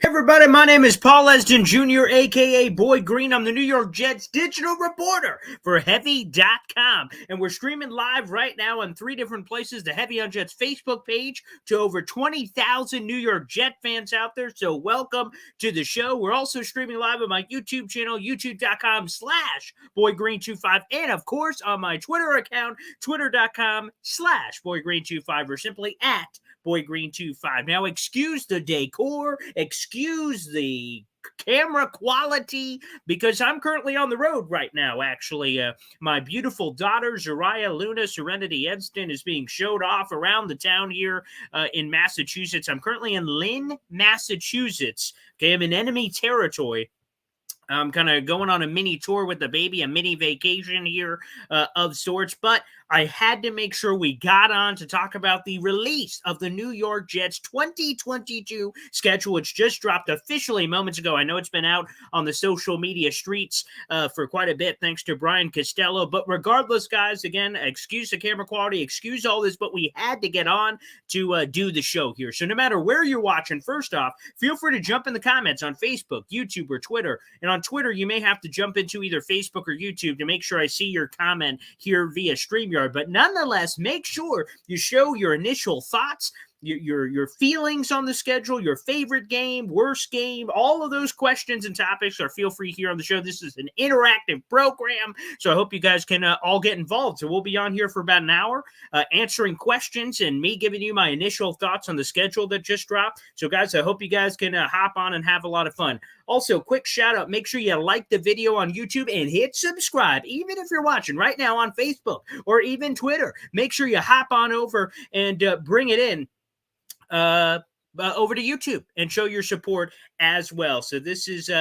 Everybody, my name is Paul Esden Jr., a.k.a. Boy Green. I'm the New York Jets digital reporter for Heavy.com. And we're streaming live right now on 3 different places. The Heavy on Jets Facebook page to over 20,000 New York Jet fans out there. So welcome to the show. We're also streaming live on my YouTube channel, youtube.com/BoyGreen25. And, of course, on my Twitter account, twitter.com/BoyGreen25, or simply at BoyGreen25. Now, excuse the decor, excuse the camera quality, because I'm currently on the road right now, actually. My beautiful daughter, Zariah Luna Serenity Edston, is being showed off around the town here in Massachusetts. I'm currently in Lynn, Massachusetts. Okay, I'm in enemy territory. I'm kind of going on a mini tour with the baby, a mini vacation here of sorts, but I had to make sure we got on to talk about the release of the New York Jets 2022 schedule, which just dropped officially moments ago. I know it's been out on the social media streets for quite a bit, thanks to Brian Costello. But regardless, guys, again, excuse the camera quality, excuse all this, but we had to get on to do the show here. So no matter where you're watching, first off, feel free to jump in the comments on Facebook, YouTube, or Twitter. And on Twitter, you may have to jump into either Facebook or YouTube to make sure I see your comment here via StreamYard. But nonetheless, make sure you show your initial thoughts, your feelings on the schedule, your favorite game, worst game, all of those questions and topics are feel free here on the show. This is an interactive program, so I hope you guys can all get involved. So we'll be on here for about an hour answering questions and me giving you my initial thoughts on the schedule that just dropped. So guys, I hope you guys can hop on and have a lot of fun. Also, quick shout out, make sure you like the video on YouTube and hit subscribe, even if you're watching right now on Facebook or even Twitter. Make sure you hop on over and bring it in over to YouTube and show your support as well. So this is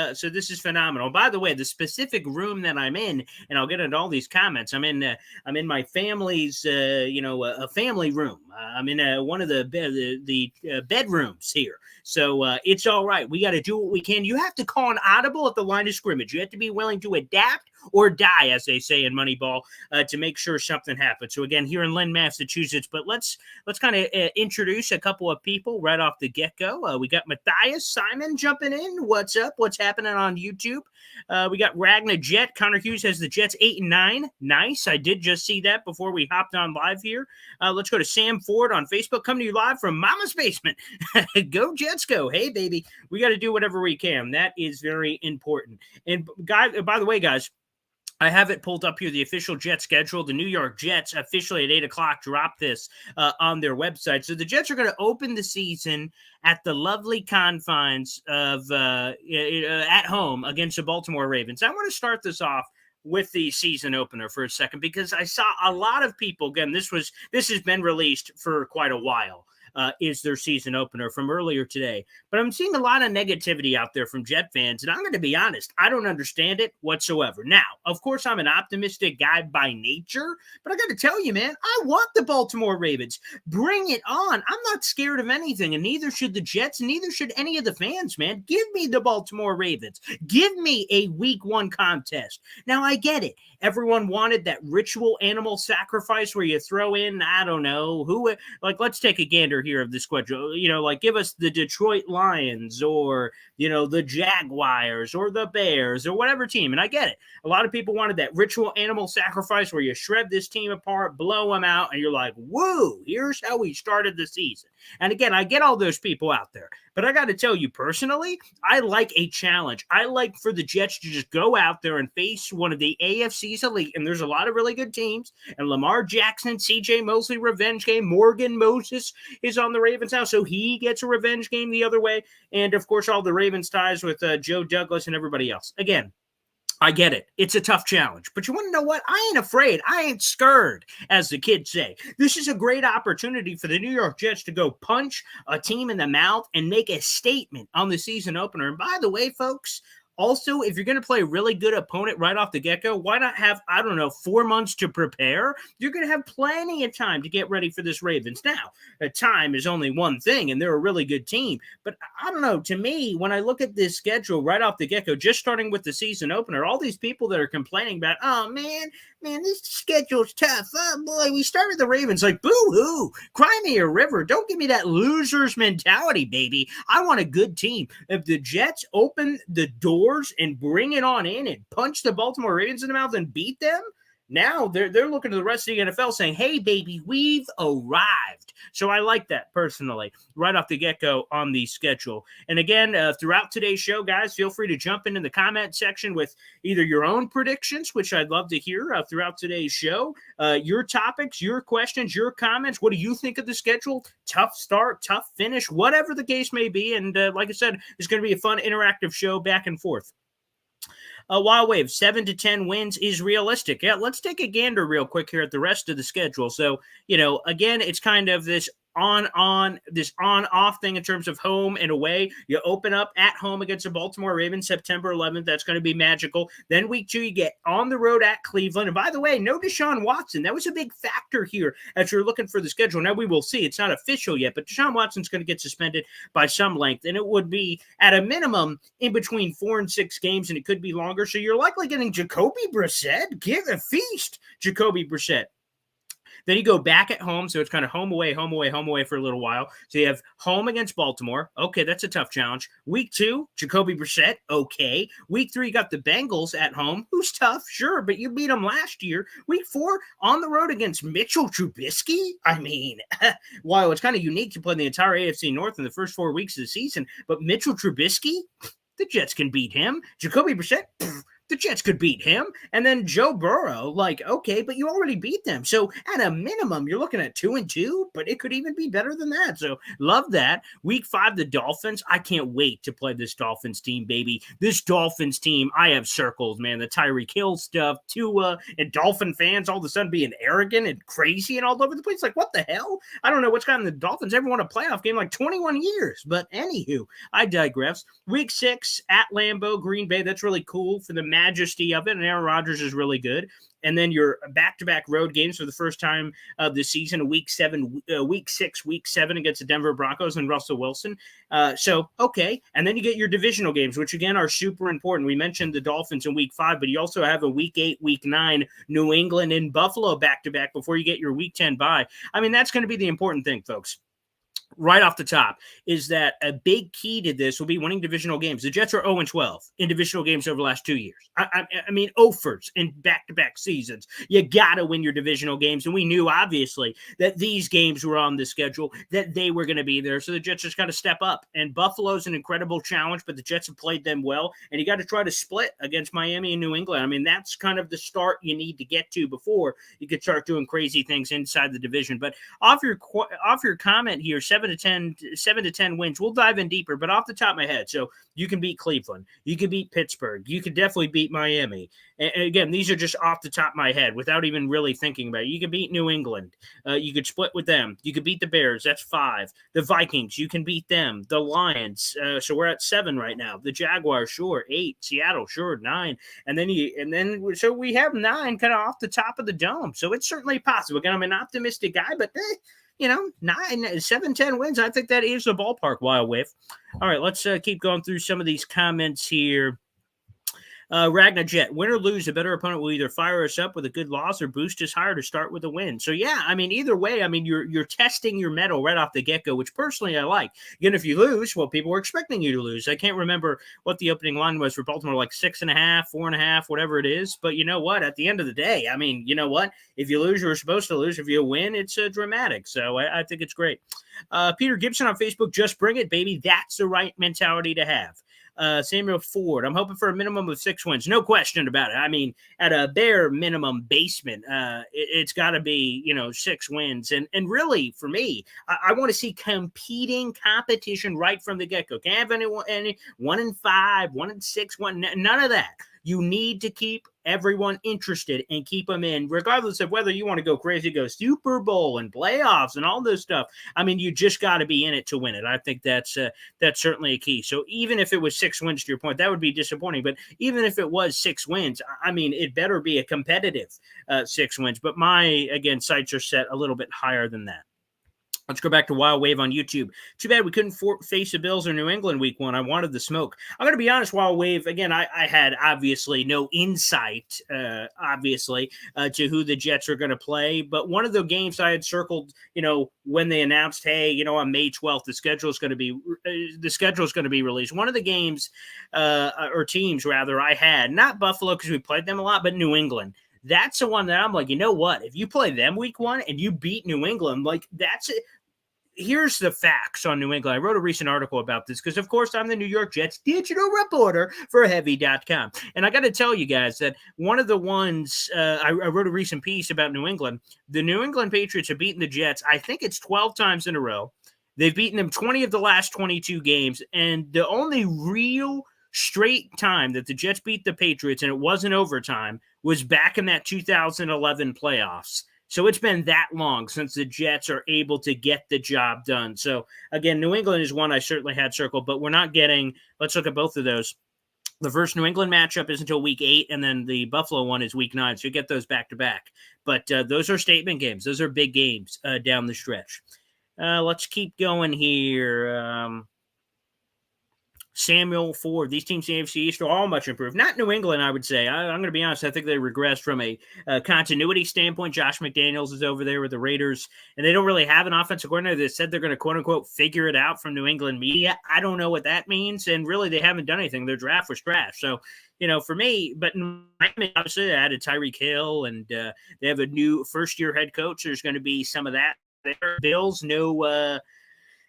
phenomenal. By the way, the specific room that I'm in, and I'll get into all these comments. I'm in my family's a family room. I'm in one of the bedrooms here. So it's all right. We got to do what we can. You have to call an audible at the line of scrimmage. You have to be willing to adapt or die, as they say in Moneyball, to make sure something happens. So again, here in Lynn, Massachusetts. But let's kind of introduce a couple of people right off the get-go. We got Matthias Simon jumping in. What's up? What's happening on YouTube? We got Ragnar Jet. Connor Hughes has the Jets 8-9. Nice. I did just see that before we hopped on live here. Let's go to Sam Ford on Facebook. Coming to you live from Mama's basement. Go Jets, go. Hey, baby. We got to do whatever we can. That is very important. And guys, by the way, guys, I have it pulled up here, the official Jet schedule. The New York Jets officially at 8 o'clock dropped this on their website. So the Jets are going to open the season at the lovely confines of at home against the Baltimore Ravens. I want to start this off with the season opener for a second, because I saw a lot of people, again, this has been released for quite a while. Is their season opener from earlier today. But I'm seeing a lot of negativity out there from Jet fans, and I'm going to be honest, I don't understand it whatsoever. Now, of course, I'm an optimistic guy by nature, but I got to tell you, man, I want the Baltimore Ravens. Bring it on. I'm not scared of anything, and neither should the Jets, and neither should any of the fans, man. Give me the Baltimore Ravens. Give me a week 1 contest. Now, I get it. Everyone wanted that ritual animal sacrifice where you throw in, I don't know, let's take a gander here of the schedule, give us the Detroit Lions or, the Jaguars or the Bears or whatever team. And I get it. A lot of people wanted that ritual animal sacrifice where you shred this team apart, blow them out, and you're like, woo, here's how we started the season. And again, I get all those people out there, but I got to tell you personally, I like a challenge. I like for the Jets to just go out there and face one of the AFC's elite, and there's a lot of really good teams, and Lamar Jackson, CJ Mosley, revenge game. Morgan Moses is on the Ravens now, so he gets a revenge game the other way. And, of course, all the Ravens ties with Joe Douglas and everybody else. Again, I get it. It's a tough challenge. But you want to know what? I ain't afraid. I ain't scared, as the kids say. This is a great opportunity for the New York Jets to go punch a team in the mouth and make a statement on the season opener. And by the way, folks, also, if you're going to play a really good opponent right off the get-go, why not have, 4 months to prepare? You're going to have plenty of time to get ready for this Ravens. Now, time is only one thing, and they're a really good team. But I don't know, to me, when I look at this schedule right off the get-go, just starting with the season opener, all these people that are complaining about, oh, man, man, this schedule's tough. Oh boy, we start with the Ravens. Like, boo-hoo, cry me a river. Don't give me that loser's mentality, baby. I want a good team. If the Jets open the doors and bring it on in and punch the Baltimore Ravens in the mouth and beat them, now they're looking to the rest of the NFL saying, hey, baby, we've arrived. So I like that personally, right off the get-go on the schedule. And again, throughout today's show, guys, feel free to jump into the comment section with either your own predictions, which I'd love to hear throughout today's show, your topics, your questions, your comments. What do you think of the schedule? Tough start, tough finish, whatever the case may be. And like I said, it's going to be a fun, interactive show back and forth. Wild Wave, 7 to 10 wins is realistic. Yeah, let's take a gander real quick here at the rest of the schedule. So, again, it's kind of this on-off thing in terms of home and away. You open up at home against the Baltimore Ravens September 11th. That's going to be magical. Then week 2, you get on the road at Cleveland. And by the way, no Deshaun Watson. That was a big factor here as you're looking for the schedule. Now we will see. It's not official yet, but Deshaun Watson's going to get suspended by some length. And it would be at a minimum in between 4 and 6 games, and it could be longer. So you're likely getting Jacoby Brissett. Give a feast, Jacoby Brissett. Then you go back at home, so it's kind of home away for a little while. So you have home against Baltimore. Okay, that's a tough challenge. Week 2, Jacoby Brissett. Okay. Week 3, you got the Bengals at home. Who's tough? Sure, but you beat them last year. Week 4, on the road against Mitchell Trubisky. I mean, while it's kind of unique to play the entire AFC North in the first 4 weeks of the season, but Mitchell Trubisky, the Jets can beat him. Jacoby Brissett, the Jets could beat him. And then Joe Burrow, okay, but you already beat them. So at a minimum, you're looking at 2-2, but it could even be better than that. So love that. Week 5, the Dolphins. I can't wait to play this Dolphins team, baby. This Dolphins team, I have circled, man. The Tyreek Hill stuff, Tua, and Dolphin fans all of a sudden being arrogant and crazy and all over the place. Like, what the hell? I don't know what's gotten the Dolphins. Ever won a playoff game like 21 years. But anywho, I digress. Week 6, at Lambeau, Green Bay. That's really cool for the majesty of it, and Aaron Rodgers is really good. And then your back-to-back road games for the first time of the season, week 6, week 7 against the Denver Broncos and Russell Wilson. Okay. And then you get your divisional games, which, again, are super important. We mentioned the Dolphins in week 5, but you also have a week 8, week 9, New England and Buffalo back-to-back before you get your week 10 bye. I mean, that's going to be the important thing, folks. Right off the top is that a big key to this will be winning divisional games. The Jets are 0-12 in divisional games over the last 2 years. I mean, offers in back-to-back seasons. You got to win your divisional games. And we knew, obviously, that these games were on the schedule, that they were going to be there. So the Jets just got to step up. And Buffalo's an incredible challenge, but the Jets have played them well. And you got to try to split against Miami and New England. I mean, that's kind of the start you need to get to before you could start doing crazy things inside the division. But off your comment here, 7 to 10 wins. We'll dive in deeper, but off the top of my head, so you can beat Cleveland, you can beat Pittsburgh, you could definitely beat Miami. And again, these are just off the top of my head without even really thinking about it. You can beat New England. You could split with them. You could beat the Bears. That's 5. The Vikings, you can beat them. The Lions, so we're at 7 right now. The Jaguars, sure. 8. Seattle, sure. 9. So we have 9 kind of off the top of the dome. So it's certainly possible. Again, I'm an optimistic guy, but 7-10 wins. I think that is the ballpark, Wild Wave. All right, let's keep going through some of these comments here. Ragnar Jet, win or lose, a better opponent will either fire us up with a good loss or boost us higher to start with a win. So yeah, I mean, either way, I mean, you're testing your mettle right off the get-go, which personally I like. Again, if you lose, well, people were expecting you to lose. I can't remember what the opening line was for Baltimore, like 6.5, 4.5, whatever it is. But you know what? At the end of the day, I mean, you know what? If you lose, you're supposed to lose. If you win, it's dramatic. So I think it's great. Peter Gibson on Facebook, just bring it, baby. That's the right mentality to have. Samuel Ford, I'm hoping for a minimum of 6 wins. No question about it. I mean, at a bare minimum basement, it's got to be, 6 wins. And really, for me, I want to see competing competition right from the get-go. Can't have any 1-5, 1-6, none of that. You need to keep everyone interested and keep them in, regardless of whether you want to go crazy, go Super Bowl and playoffs and all this stuff. I mean, you just got to be in it to win it. I think that's certainly a key. So even if it was 6 wins, to your point, that would be disappointing. But even if it was 6 wins, I mean, it better be a competitive 6 wins. But my, again, sights are set a little bit higher than that. Let's go back to Wild Wave on YouTube. Too bad we couldn't face the Bills or New England week one. I wanted the smoke. I'm going to be honest, Wild Wave, again, I had obviously no insight, to who the Jets are going to play. But one of the games I had circled, when they announced, hey, on May 12th, the schedule is going to be released. One of the games, or teams rather, I had, not Buffalo because we played them a lot, but New England. That's the one that I'm like, you know what? If you play them week one and you beat New England, like that's it. Here's the facts on New England. I wrote a recent article about this because, of course, I'm the New York Jets digital reporter for Heavy.com. And I got to tell you guys that one of the ones, I wrote a recent piece about New England. The New England Patriots have beaten the Jets, I think it's 12 times in a row. They've beaten them 20 of the last 22 games. And the only real straight time that the Jets beat the Patriots, and it wasn't overtime, was back in that 2011 playoffs. So it's been that long since the Jets are able to get the job done. So again, New England is one I certainly had circled, but we're not getting, let's look at both of those. The first New England matchup is until week 8, and then the Buffalo one is week 9. So you get those back to back. But those are statement games. Those are big games down the stretch. Let's keep going here. Samuel Ford. These teams in the AFC East are all much improved. Not New England, I would say. I'm going to be honest. I think they regressed from a continuity standpoint. Josh McDaniels is over there with the Raiders, and they don't really have an offensive coordinator. They said they're going to, quote-unquote, figure it out from New England media. I don't know what that means, and really they haven't done anything. Their draft was trash. So, for me, but Miami, obviously, they added Tyreek Hill, and they have a new first-year head coach. There's going to be some of that there. Bills, no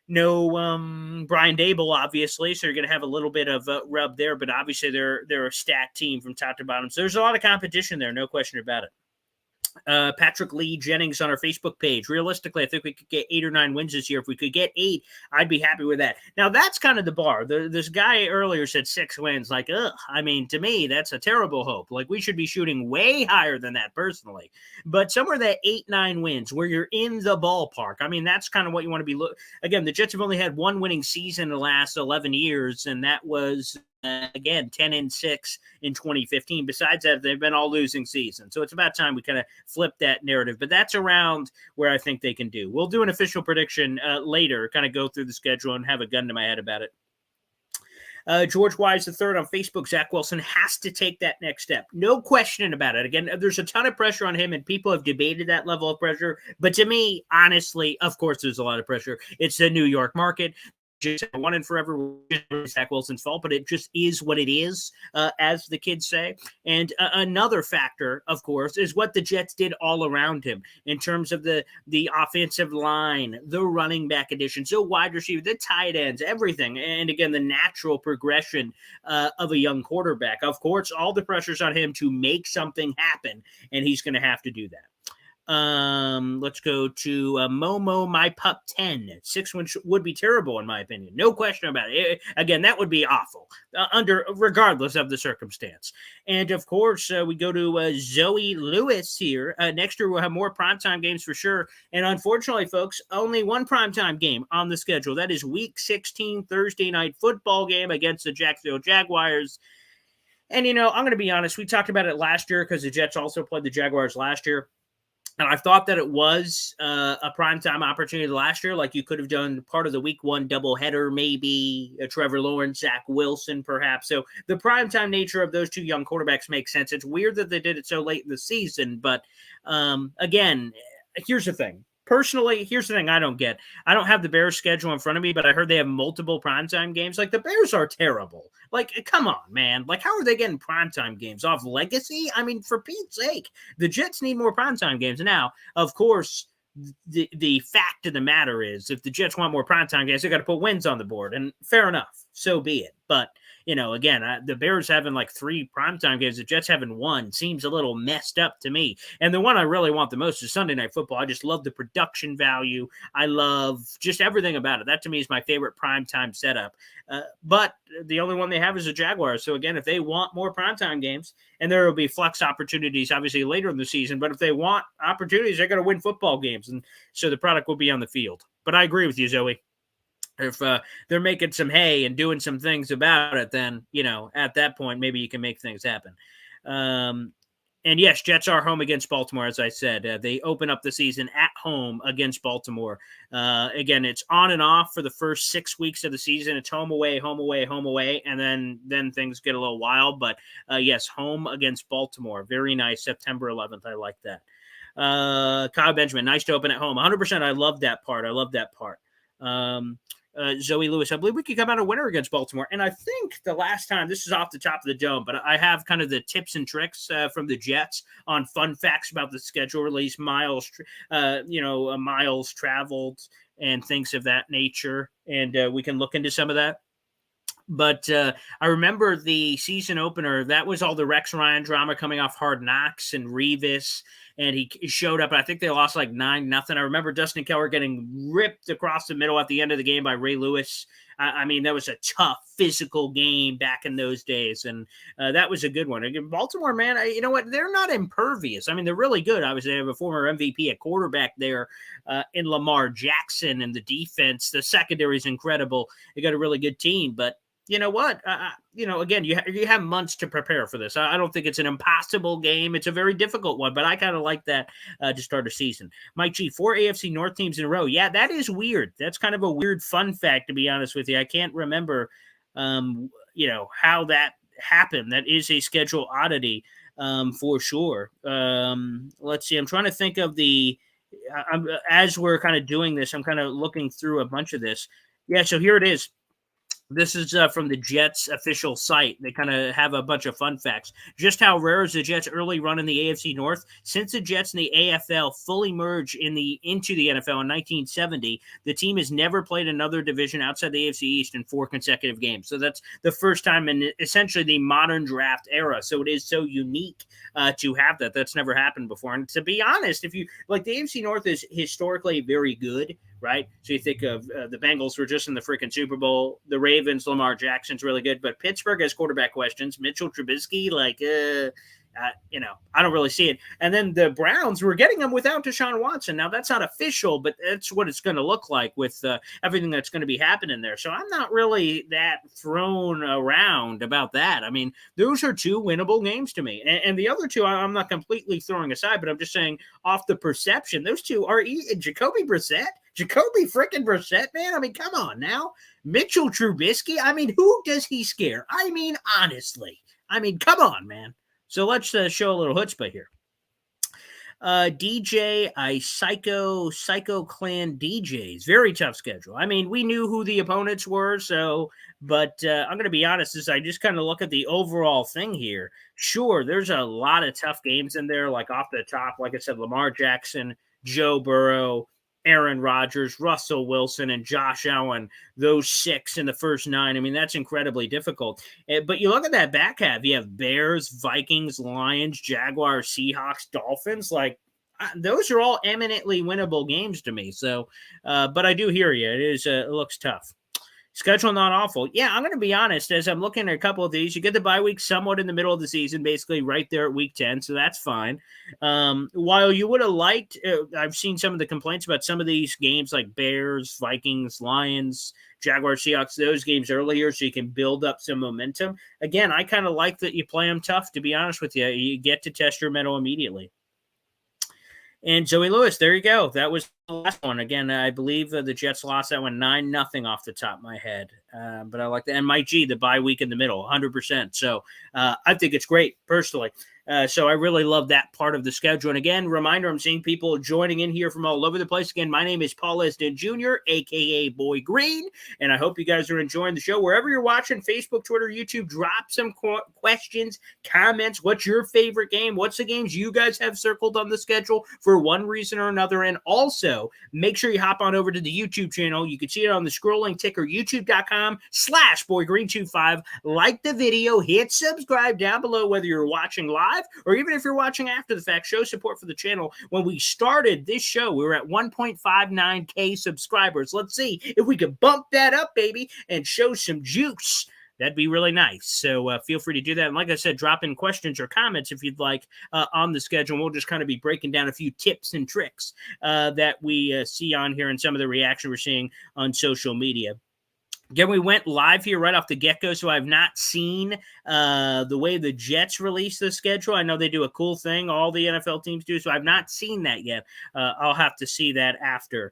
Brian Dable, obviously, so you're going to have a little bit of rub there, but obviously they're a stacked team from top to bottom. So there's a lot of competition there, no question about it. Patrick Lee Jennings on our Facebook page. Realistically, I think we could get 8 or 9 wins this year. If we could get 8, I'd be happy with that. Now, that's kind of the bar. This guy earlier said 6 wins. Like, I mean, to me, that's a terrible hope. Like, we should be shooting way higher than that personally. But somewhere that 8, 9 wins where you're in the ballpark. I mean, that's kind of what you want to be. Again, the Jets have only had 1 winning season in the last 11 years, and that was again, 10-6 in 2015. Besides that, they've been all losing seasons. So it's about time we kind of flip that narrative. But that's around where I think they can do. We'll do an official prediction later, kind of go through the schedule and have a gun to my head about it. George Wise III on Facebook, Zach Wilson has to take that next step. No question about it. Again, there's a ton of pressure on him, and people have debated that level of pressure. But to me, honestly, of course, there's a lot of pressure. It's the New York market. Just one and forever Zach Wilson's fault, but it just is what it is, as the kids say. And another factor, of course, is what the Jets did all around him in terms of the offensive line, the running back additions, the wide receiver, the tight ends, everything. And again, the natural progression of a young quarterback. Of course, all the pressure's on him to make something happen, and he's going to have to do that. Let's go to Momo My Pup 10. 6 wins would be terrible in my opinion. No question about it. Again, that would be awful regardless of the circumstance. And of course, we go to Zoe Lewis here. Next year we'll have more primetime games for sure. And unfortunately, folks, only one primetime game on the schedule. That is Week 16 Thursday night football game against the Jacksonville Jaguars. And I'm going to be honest. We talked about it last year because the Jets also played the Jaguars last year. And I thought that it was a primetime opportunity last year. Like you could have done part of the week 1 doubleheader, maybe Trevor Lawrence, Zach Wilson, perhaps. So the primetime nature of those 2 young quarterbacks makes sense. It's weird that they did it so late in the season. But again, here's the thing. Personally, here's the thing I don't get. I don't have the Bears schedule in front of me, but I heard they have multiple primetime games. Like, the Bears are terrible. Like, come on, man. Like, how are they getting primetime games? Off legacy? I mean, for Pete's sake, the Jets need more primetime games. Now, of course, the fact of the matter is, if the Jets want more primetime games, they got to put wins on the board. And fair enough. So be it. But again, the Bears having like 3 primetime games, the Jets having 1 seems a little messed up to me. And the one I really want the most is Sunday Night Football. I just love the production value. I love just everything about it. That to me is my favorite primetime setup. But the only one they have is the Jaguars. So again, if they want more primetime games, and there will be flex opportunities obviously later in the season, but if they want opportunities, they're going to win football games. And so the product will be on the field. But I agree with you, Zoe. If they're making some hay and doing some things about it, then, at that point, maybe you can make things happen. And yes, Jets are home against Baltimore, as I said. They open up the season at home against Baltimore. Again, it's on and off for the first 6 weeks of the season. It's home away, home away, home away, and then things get a little wild. But yes, home against Baltimore. Very nice. September 11th. I like that. Kyle Benjamin, nice to open at home. 100%. I love that part. I love that part. Zoe Lewis, I believe we could come out a winner against Baltimore. And I think the last time, this is off the top of the dome, but I have kind of the tips and tricks from the Jets on fun facts about the schedule release, miles traveled and things of that nature. And we can look into some of that. But I remember the season opener. That was all the Rex Ryan drama coming off Hard Knocks and Revis, and he showed up. I think they lost like 9-0. I remember Dustin Keller getting ripped across the middle at the end of the game by Ray Lewis. I mean, that was a tough physical game back in those days, and that was a good one. Again, Baltimore, man, you know what? They're not impervious. I mean, they're really good. Obviously, they have a former MVP at quarterback there in Lamar Jackson, and the defense, the secondary is incredible. They got a really good team, but you know what? Again, you have months to prepare for this. I don't think it's an impossible game. It's a very difficult one, but I kind of like that to start a season. Mike G, 4 AFC North teams in a row. Yeah, that is weird. That's kind of a weird fun fact, to be honest with you. I can't remember, how that happened. That is a schedule oddity for sure. Let's see. I'm trying to think of as we're kind of doing this, I'm kind of looking through a bunch of this. Yeah, so here it is. This is from the Jets official site. They kind of have a bunch of fun facts. Just how rare is the Jets' early run in the AFC North? Since the Jets and the AFL fully merged into the NFL in 1970, the team has never played another division outside the AFC East in 4 consecutive games. So that's the first time in essentially the modern draft era. So it is so unique to have that. That's never happened before. And to be honest, if you like, the AFC North is historically very good, right? So you think of the Bengals were just in the freaking Super Bowl. The Ravens, Lamar Jackson's really good, but Pittsburgh has quarterback questions. Mitchell Trubisky, I don't really see it. And then the Browns were getting them without Deshaun Watson. Now that's not official, but that's what it's going to look like with everything that's going to be happening there. So I'm not really that thrown around about that. I mean, those are 2 winnable games to me. And the other 2, I'm not completely throwing aside, but I'm just saying off the perception, those 2 are Jacoby Brissett. Jacoby freaking Brissett, man. I mean, come on now. Mitchell Trubisky. I mean, who does he scare? I mean, honestly. I mean, come on, man. So let's show a little chutzpah here. DJ, Psycho Clan DJs. Very tough schedule. I mean, we knew who the opponents were, but I'm going to be honest, as I just kind of look at the overall thing here. Sure, there's a lot of tough games in there, like off the top, like I said, Lamar Jackson, Joe Burrow, Aaron Rodgers, Russell Wilson, and Josh Allen, those 6 in the first 9. I mean, that's incredibly difficult. But you look at that back half, you have Bears, Vikings, Lions, Jaguars, Seahawks, Dolphins. Like, those are all eminently winnable games to me. So, but I do hear you. It looks tough. Schedule not awful. Yeah, I'm going to be honest. As I'm looking at a couple of these, you get the bye week somewhat in the middle of the season, basically right there at week 10, so that's fine. While you would have liked, I've seen some of the complaints about some of these games like Bears, Vikings, Lions, Jaguars, Seahawks, those games earlier so you can build up some momentum. Again, I kind of like that you play them tough, to be honest with you. You get to test your mettle immediately. And Zoe Lewis, there you go. That was the last one. Again, I believe the Jets lost that one 9-0 off the top of my head. But I like that. And Mike G, the bye week in the middle, 100%. So I think it's great, personally. So I really love that part of the schedule. And again, reminder, I'm seeing people joining in here from all over the place. Again, my name is Paul Esden Jr., a.k.a. Boy Green, and I hope you guys are enjoying the show. Wherever you're watching, Facebook, Twitter, YouTube, drop some questions, comments. What's your favorite game? What's the games you guys have circled on the schedule for one reason or another? And also, make sure you hop on over to the YouTube channel. You can see it on the scrolling ticker, youtube.com/BoyGreen25. Like the video, hit subscribe down below, whether you're watching live or even if you're watching after the fact. Show support for the channel. When we started this show, we were at 1.59K subscribers. Let's see if we can bump that up, baby, and show some juice. That'd be really nice. So feel free to do that. And like I said, drop in questions or comments if you'd like on the schedule. We'll just kind of be breaking down a few tips and tricks that we see on here and some of the reaction we're seeing on social media. Again, we went live here right off the get-go, so I've not seen the way the Jets release the schedule. I know they do a cool thing, all the NFL teams do, so I've not seen that yet. I'll have to see that after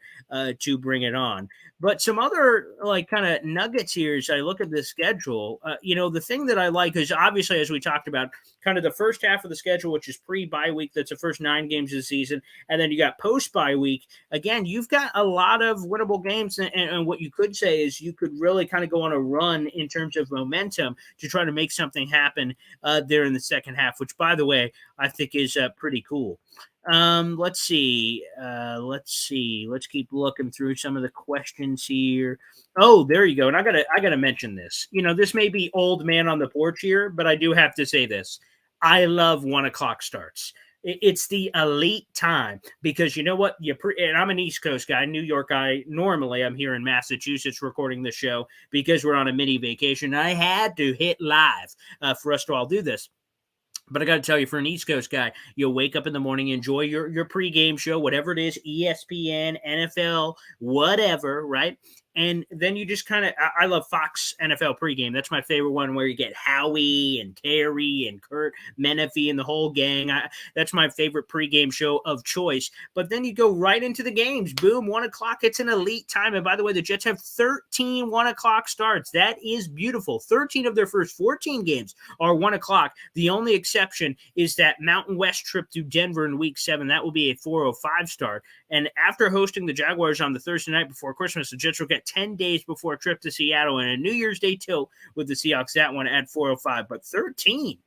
to bring it on. But some other like kind of nuggets here as I look at the schedule. The thing that I like is obviously, as we talked about, kind of the first half of the schedule, which is pre-bye week. That's the first 9 games of the season, and then you got post-bye week. Again, you've got a lot of winnable games, and what you could say is you could really kind of go on a run in terms of momentum to try to make something happen there in the second half, which, by the way, I think is pretty cool. Let's see. Let's keep looking through some of the questions here. Oh, there you go. And I gotta mention this. This may be old man on the porch here, but I do have to say this. I love 1 o'clock starts. It's the elite time because you know what? And I'm an East Coast guy, New York guy. Normally, I'm here in Massachusetts recording the show because we're on a mini vacation. I had to hit live for us to all do this. But I got to tell you, for an East Coast guy, you'll wake up in the morning, enjoy your pregame show, whatever it is, ESPN, NFL, whatever, right? And then you just kind of, I love Fox NFL pregame. That's my favorite one where you get Howie and Terry and Kurt Menefee and the whole gang. That's my favorite pregame show of choice. But then you go right into the games. Boom, 1 o'clock. It's an elite time. And by the way, the Jets have 13 1 o'clock starts. That is beautiful. 13 of their first 14 games are 1 o'clock. The only exception is that Mountain West trip to Denver in week 7. That will be a 4:05 start. And after hosting the Jaguars on the Thursday night before Christmas, the Jets will get 10 days before a trip to Seattle and a New Year's Day tilt with the Seahawks, that one at 4:05. But 13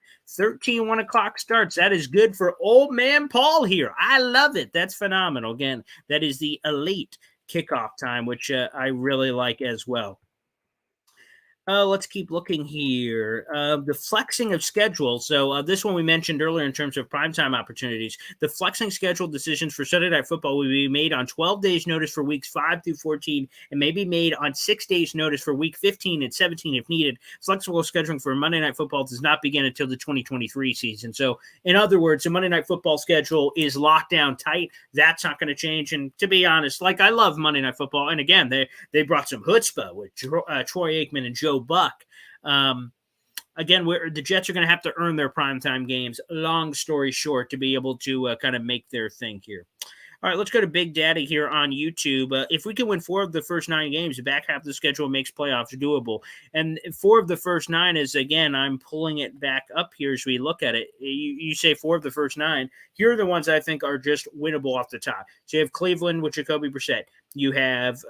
1 o'clock starts. That is good for old man Paul here. I love it. That's phenomenal. Again, that is the elite kickoff time, which I really like as well. Let's keep looking here. The flexing of schedule. So this one we mentioned earlier in terms of primetime opportunities. The flexing schedule decisions for Sunday Night Football will be made on 12 days notice for weeks 5 through 14 and may be made on 6 days notice for week 15 and 17 if needed. Flexible scheduling for Monday Night Football does not begin until the 2023 season. So in other words, the Monday Night Football schedule is locked down tight. That's not going to change. And to be honest, like I love Monday Night Football. And again, they brought some chutzpah with Troy Aikman and Joe Buck. Again, the Jets are going to have to earn their primetime games, long story short, to be able to kind of make their thing here. All right, let's go to Big Daddy here on YouTube. If we can win 4 of the first 9 games, the back half of the schedule makes playoffs doable. And 4 of the first 9 is, again, I'm pulling it back up here as we look at it. You say 4 of the first 9. Here are the ones I think are just winnable off the top. So you have Cleveland with Jacoby Brissett. You have,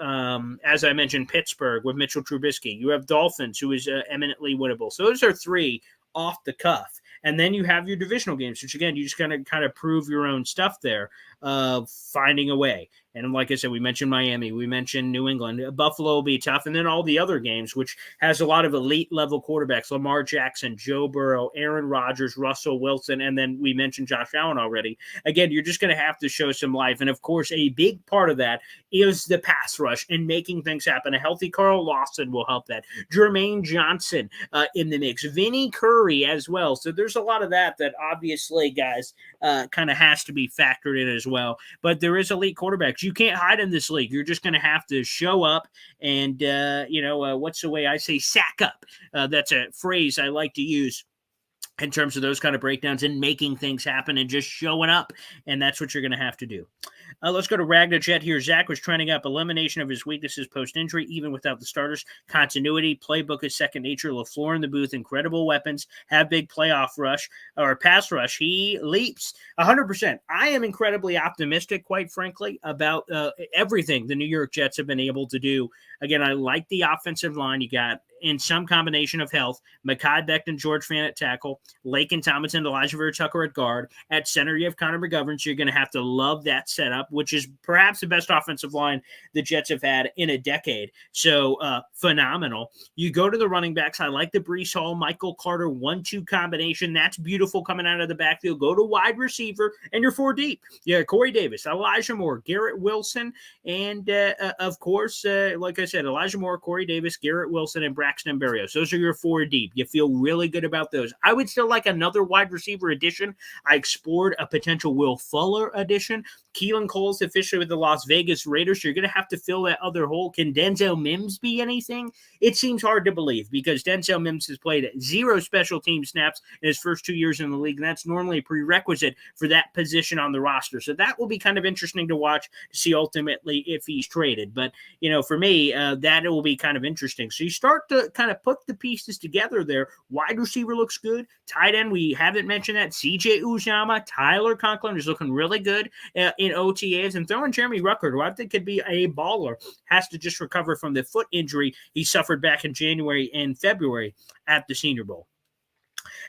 as I mentioned, Pittsburgh with Mitchell Trubisky. You have Dolphins, who is eminently winnable. So those are 3 off the cuff. And then you have your divisional games, which, again, you just kind of prove your own stuff there, finding a way. And like I said, we mentioned Miami. We mentioned New England. Buffalo will be tough. And then all the other games, which has a lot of elite-level quarterbacks, Lamar Jackson, Joe Burrow, Aaron Rodgers, Russell Wilson, and then we mentioned Josh Allen already. Again, you're just going to have to show some life. And, of course, a big part of that is the pass rush and making things happen. A healthy Carl Lawson will help that. Jermaine Johnson in the mix. Vinny Curry as well. So there's a lot of that obviously, guys, kind of has to be factored in as well. But there is elite quarterbacks. You can't hide in this league. You're just going to have to show up and, what's the way I say, sack up. That's a phrase I like to use in terms of those kind of breakdowns and making things happen and just showing up. And that's what you're going to have to do. Let's go to Ragnar Jet here. Zach was trending up elimination of his weaknesses post-injury, even without the starters. Continuity, playbook is second nature. LaFleur in the booth, incredible weapons, have big playoff rush or pass rush. He leaps 100%. I am incredibly optimistic, quite frankly, about everything the New York Jets have been able to do. Again, I like the offensive line. You got in some combination of health, Mekhi Becton, George Fant at tackle, Laken Tomlinson, Elijah Vera Tucker at guard. At center, you have Connor McGovern, so you're going to have to love that setup, which is perhaps the best offensive line the Jets have had in a decade. So phenomenal. You go to the running backs. I like the Breece Hall, Michael Carter 1-2 combination. That's beautiful coming out of the backfield. Go to wide receiver, and you're 4 deep. Yeah, Corey Davis, Elijah Moore, Garrett Wilson, and of course, like I said, Elijah Moore, Corey Davis, Garrett Wilson, and Braxton Berrios. Those are your 4 deep. You feel really good about those. I would still like another wide receiver addition. I explored a potential Will Fuller addition Keelan Cole's officially with the Las Vegas Raiders. So you're going to have to fill that other hole. Can Denzel Mims be anything? It seems hard to believe because Denzel Mims has played 0 special team snaps in his first 2 years in the league, and that's normally a prerequisite for that position on the roster. So that will be kind of interesting to watch to see ultimately if he's traded. But, for me, that will be kind of interesting. So you start to kind of put the pieces together there. Wide receiver looks good. Tight end, we haven't mentioned that. CJ Uzomah, Tyler Conklin is looking really good in OTAs. And throwing Jeremy Ruckert, who I think could be a baller, has to just recover from the foot injury he suffered back in January and February at the Senior Bowl.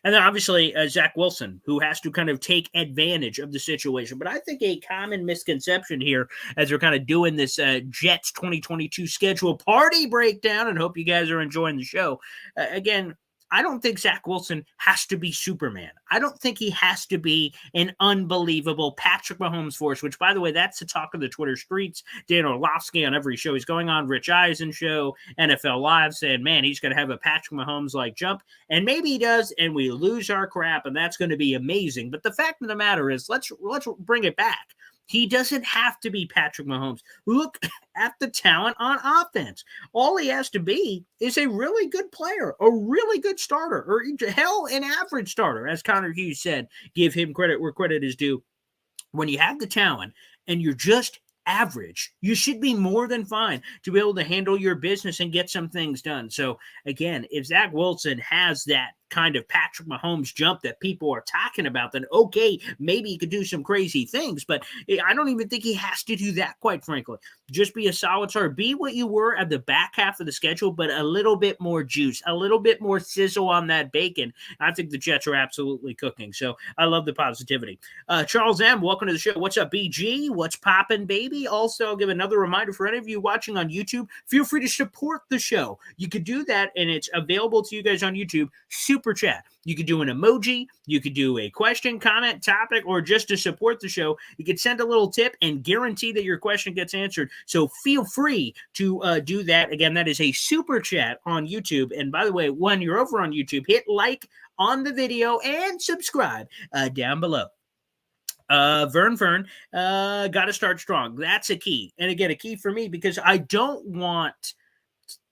And then obviously Zach Wilson, who has to kind of take advantage of the situation. But I think a common misconception here as we're kind of doing this Jets 2022 schedule party breakdown, and hope you guys are enjoying the show. Again, I don't think Zach Wilson has to be Superman. I don't think he has to be an unbelievable Patrick Mahomes force, which, by the way, that's the talk of the Twitter streets. Dan Orlovsky on every show he's going on, Rich Eisen show, NFL Live, saying, man, he's going to have a Patrick Mahomes-like jump. And maybe he does, and we lose our crap, and that's going to be amazing. But the fact of the matter is, let's bring it back. He doesn't have to be Patrick Mahomes. Look at the talent on offense. All he has to be is a really good player, a really good starter, or hell, an average starter. As Connor Hughes said, give him credit where credit is due. When you have the talent and you're just average, you should be more than fine to be able to handle your business and get some things done. So again, if Zach Wilson has that kind of Patrick Mahomes jump that people are talking about, then okay, maybe he could do some crazy things, but I don't even think he has to do that, quite frankly. Just be a solid starter. Be what you were at the back half of the schedule, but a little bit more juice, a little bit more sizzle on that bacon. I think the Jets are absolutely cooking, so I love the positivity. Charles M., welcome to the show. What's up, BG? What's poppin', baby? Also, I'll give another reminder for any of you watching on YouTube, feel free to support the show. You could do that, and it's available to you guys on YouTube. Super chat. You could do an emoji, you could do a question, comment, topic, or just to support the show. You could send a little tip and guarantee that your question gets answered. So feel free to do that. Again, that is a super chat on YouTube. And by the way, when you're over on YouTube, hit like on the video and subscribe down below. Vern, got to start strong. That's a key. And again, a key for me because I don't want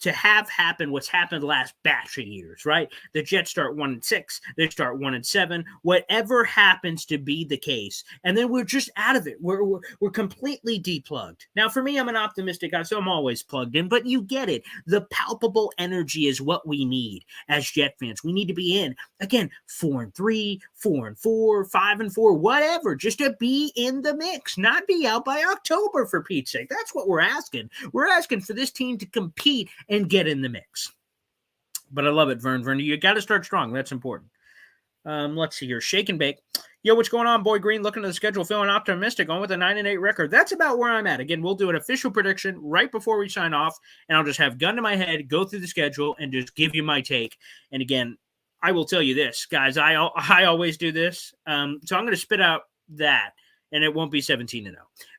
to have happen what's happened the last batch of years, right? The Jets start 1-6, they start 1-7, whatever happens to be the case, and then we're just out of it. We're completely deplugged. Now, for me, I'm an optimistic guy, so I'm always plugged in, but you get it. The palpable energy is what we need as Jet fans. We need to be in, again, 4-3, 4-4, 5-4, whatever, just to be in the mix, not be out by October, for Pete's sake. That's what we're asking. We're asking for this team to compete and get in the mix. But I love it, Vern. You got to start strong. That's important. Let's see here. Shake and bake. Yo, what's going on, Boy Green? Looking at the schedule, feeling optimistic, going with a 9-8 record. That's about where I'm at. Again, we'll do an official prediction right before we sign off, and I'll just have gun to my head, go through the schedule, and just give you my take. And again, I will tell you this, guys. I always do this. So I'm going to spit out that, and it won't be 17-0.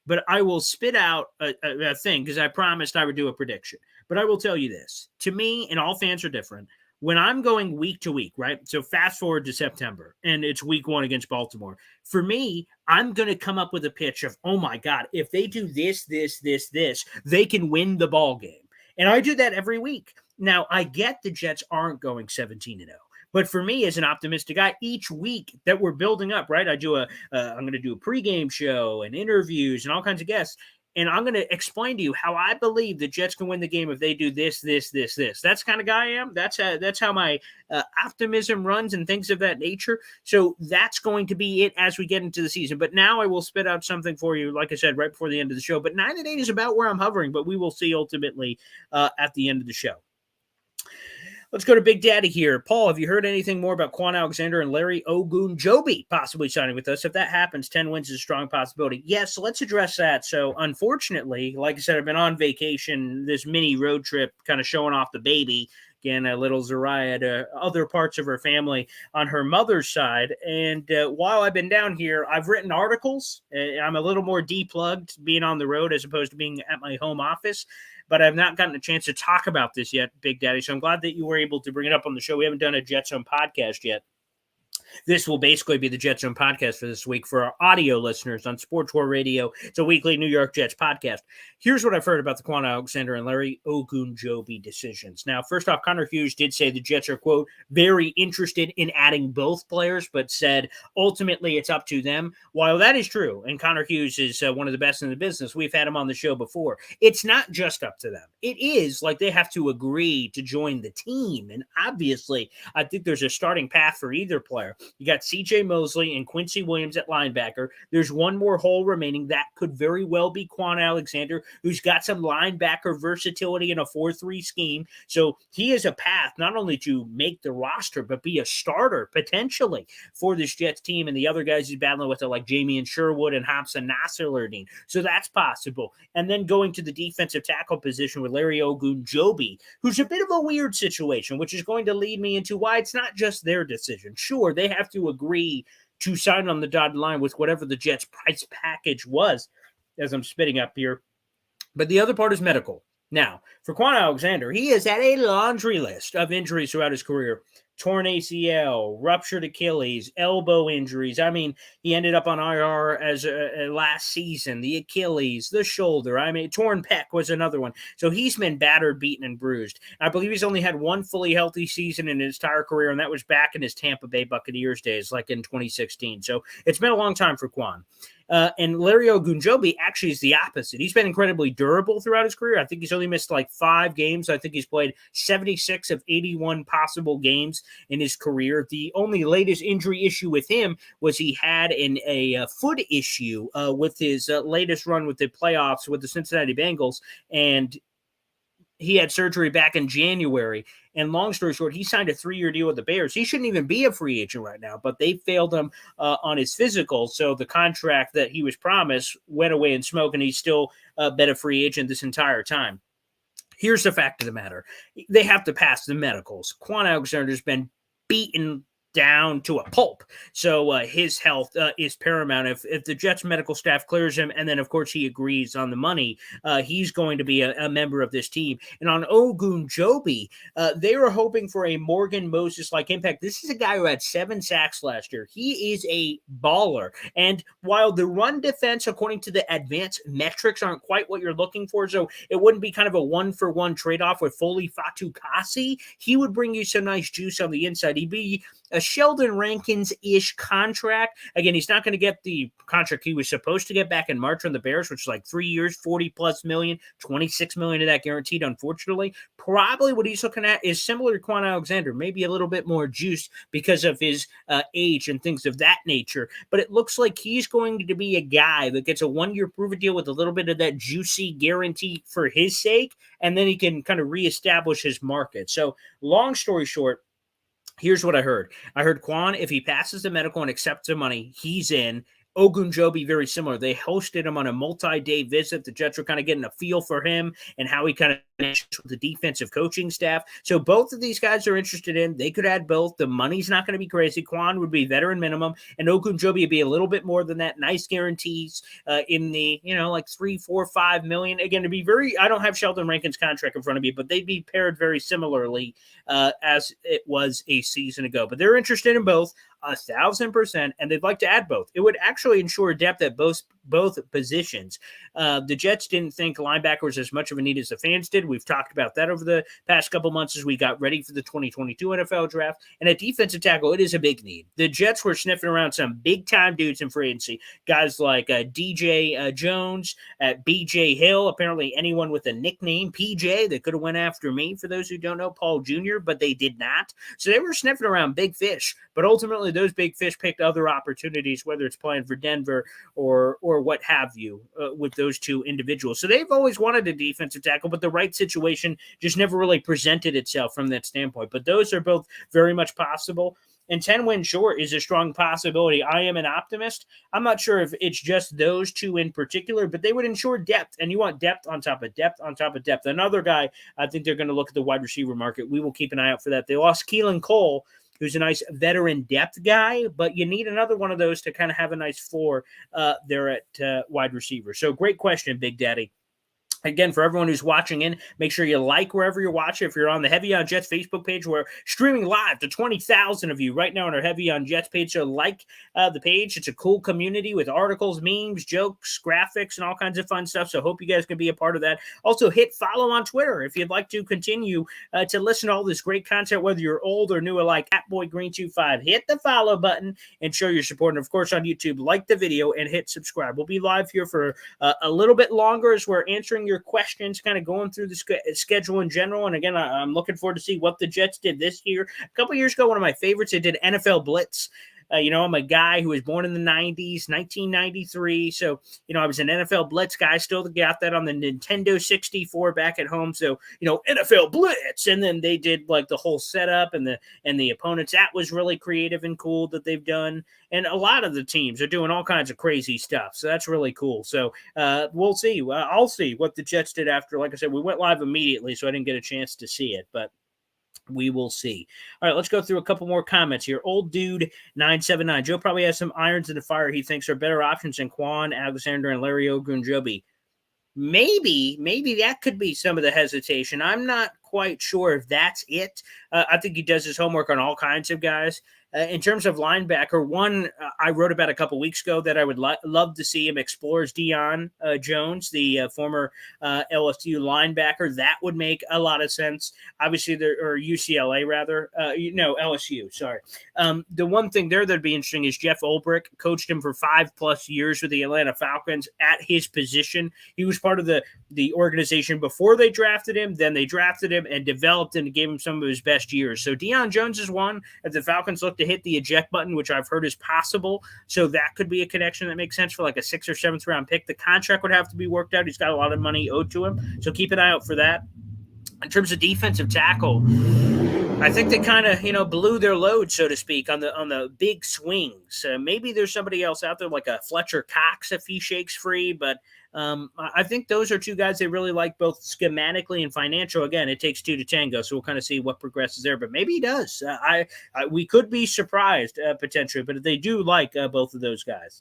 But I will spit out a thing because I promised I would do a prediction. But I will tell you this. To me, and all fans are different, when I'm going week to week, right? So fast forward to September, and it's week 1 against Baltimore. For me, I'm going to come up with a pitch of, oh my God, if they do this, they can win the ball game. And I do that every week. Now, I get the Jets aren't going 17-0. But for me, as an optimistic guy, each week that we're building up, right? I'm going to do a pregame show and interviews and all kinds of guests. And I'm going to explain to you how I believe the Jets can win the game if they do this. That's the kind of guy I am. That's how my optimism runs and things of that nature. So that's going to be it as we get into the season. But now I will spit out something for you, like I said, right before the end of the show. But 9-8 is about where I'm hovering, but we will see ultimately at the end of the show. Let's go to Big Daddy here. Paul, have you heard anything more about Quan Alexander and Larry Ogunjobi possibly signing with us? If that happens, 10 wins is a strong possibility. Yes, let's address that. So, unfortunately, like I said, I've been on vacation, this mini road trip, kind of showing off the baby. Again, a little Zariah to other parts of her family on her mother's side. And while I've been down here, I've written articles. I'm a little more deplugged being on the road as opposed to being at my home office. But I've not gotten a chance to talk about this yet, Big Daddy. So I'm glad that you were able to bring it up on the show. We haven't done a Jets Zone podcast yet. This will basically be the Jet Zone podcast for this week for our audio listeners on Sports War Radio. It's a weekly New York Jets podcast. Here's what I've heard about the Quan Alexander and Larry Ogunjobi decisions. Now, first off, Connor Hughes did say the Jets are, quote, very interested in adding both players, but said ultimately it's up to them. While that is true, and Connor Hughes is one of the best in the business, we've had him on the show before, it's not just up to them. It is like they have to agree to join the team. And obviously, I think there's a starting path for either player. You got C.J. Mosley and Quincy Williams at linebacker. There's one more hole remaining. That could very well be Quan Alexander, who's got some linebacker versatility in a 4-3 scheme. So he has a path not only to make the roster, but be a starter potentially for this Jets team. And the other guys he's battling with are like Jamian Sherwood and Hobson Nasser-Lardine. So that's possible. And then going to the defensive tackle position with Larry Ogunjobi, who's a bit of a weird situation, which is going to lead me into why it's not just their decision. Sure, they have to agree to sign on the dotted line with whatever the Jets' price package was, as I'm spitting up here. But the other part is medical. Now, for Quan Alexander, he has had a laundry list of injuries throughout his career. Torn ACL, ruptured Achilles, elbow injuries. I mean, he ended up on IR as last season. The Achilles, the shoulder. I mean, torn pec was another one. So he's been battered, beaten, and bruised. I believe he's only had one fully healthy season in his entire career, and that was back in his Tampa Bay Buccaneers days, like in 2016. So it's been a long time for Quan. And Larry Ogunjobi actually is the opposite. He's been incredibly durable throughout his career. I think he's only missed like 5 games. I think he's played 76 of 81 possible games in his career. The only latest injury issue with him was he had a foot issue with his latest run with the playoffs with the Cincinnati Bengals, and he had surgery back in January. And long story short, he signed a 3-year deal with the Bears. He shouldn't even be a free agent right now, but they failed him on his physical. So the contract that he was promised went away in smoke, and he's still been a free agent this entire time. Here's the fact of the matter. They have to pass the medicals. Quan Alexander's been beaten down to a pulp. So his health is paramount. If the Jets medical staff clears him, and then, of course, he agrees on the money, he's going to be a member of this team. And on Ogunjobi, they were hoping for a Morgan Moses-like impact. This is a guy who had 7 sacks last year. He is a baller. And while the run defense, according to the advanced metrics, aren't quite what you're looking for, so it wouldn't be kind of a one-for-one trade-off with Foley Fatukasi, he would bring you some nice juice on the inside. He'd be a Sheldon Rankins-ish contract. Again, he's not going to get the contract he was supposed to get back in March on the Bears, which is like 3 years, $40+ million, $26 million of that guaranteed, unfortunately. Probably what he's looking at is similar to Quan Alexander, maybe a little bit more juice because of his age and things of that nature. But it looks like he's going to be a guy that gets a 1-year prove-it deal with a little bit of that juicy guarantee for his sake, and then he can kind of reestablish his market. So long story short, here's what I heard. I heard Quan, if he passes the medical and accepts the money, he's in. Ogunjobi, very similar. They hosted him on a multi-day visit. The Jets were kind of getting a feel for him and how he kind of matches with the defensive coaching staff. So both of these guys are interested in. They could add both. The money's not going to be crazy. Quan would be veteran minimum, and Ogunjobi would be a little bit more than that. Nice guarantees in the, like 3, 4, 5 million. Again, to be very, I don't have Sheldon Rankins' contract in front of me, but they'd be paired very similarly as it was a season ago. But they're interested in both. 1,000%, and they'd like to add both. It would actually ensure depth at both positions. The Jets didn't think linebacker was as much of a need as the fans did. We've talked about that over the past couple months as we got ready for the 2022 NFL draft. And at defensive tackle, it is a big need. The Jets were sniffing around some big-time dudes in free agency, guys like DJ Jones, BJ Hill, apparently anyone with a nickname, PJ, that could have went after me, for those who don't know, Paul Jr., but they did not. So they were sniffing around big fish, but ultimately those big fish picked other opportunities, whether it's playing for Denver or what have you, with those two individuals. So they've always wanted a defensive tackle, but the right situation just never really presented itself from that standpoint. But those are both very much possible. And 10 wins short is a strong possibility. I am an optimist. I'm not sure if it's just those two in particular, but they would ensure depth. And you want depth on top of depth on top of depth. Another guy, I think they're going to look at the wide receiver market. We will keep an eye out for that. They lost Keelan Cole, who's a nice veteran depth guy, but you need another one of those to kind of have a nice floor there at wide receiver. So great question, Big Daddy. Again, for everyone who's watching in, make sure you like wherever you're watching. If you're on the Heavy on Jets Facebook page, we're streaming live to 20,000 of you right now on our Heavy on Jets page. So like the page. It's a cool community with articles, memes, jokes, graphics, and all kinds of fun stuff. So hope you guys can be a part of that. Also, hit follow on Twitter if you'd like to continue to listen to all this great content, whether you're old or new alike. @BoyGreen25. Hit the follow button and show your support. And of course, on YouTube, like the video and hit subscribe. We'll be live here for a little bit longer as we're answering your questions, kind of going through the schedule in general. And again, I'm looking forward to see what the Jets did this year. A couple years ago, one of my favorites, they did NFL Blitz. I'm a guy who was born in the 90s, 1993. So, I was an NFL Blitz guy. Still got that on the Nintendo 64 back at home. So, NFL Blitz. And then they did like the whole setup and the opponents. That was really creative and cool that they've done. And a lot of the teams are doing all kinds of crazy stuff. So that's really cool. So we'll see. I'll see what the Jets did after. Like I said, we went live immediately, so I didn't get a chance to see it. But we will see. All right, let's go through a couple more comments here. Old Dude 979. Joe probably has some irons in the fire he thinks are better options than Quan, Alexander, and Larry Ogunjobi. Maybe that could be some of the hesitation. I'm not quite sure if that's it. I think he does his homework on all kinds of guys. In terms of linebacker, one I wrote about a couple weeks ago that I would love to see him explore is Deion Jones, the former LSU linebacker. That would make a lot of sense. Obviously, or UCLA rather. LSU. Sorry. The one thing there that'd be interesting is Jeff Ulbrich coached him for 5+ years with the Atlanta Falcons at his position. He was part of the organization before they drafted him. Then they drafted him and developed him and gave him some of his best years. So Deion Jones is one. If the Falcons look to hit the eject button, which I've heard is possible, so that could be a connection that makes sense for like a 6th or 7th round pick. The contract would have to be worked out. He's got a lot of money owed to him, so keep an eye out for that. In terms of defensive tackle, I think they kind of, blew their load, so to speak, on the big swings. Maybe there's somebody else out there like a Fletcher Cox if he shakes free, but I think those are two guys they really like, both schematically and financial. Again, it takes two to tango, so we'll kind of see what progresses there. But maybe he does. We could be surprised potentially, but they do like both of those guys.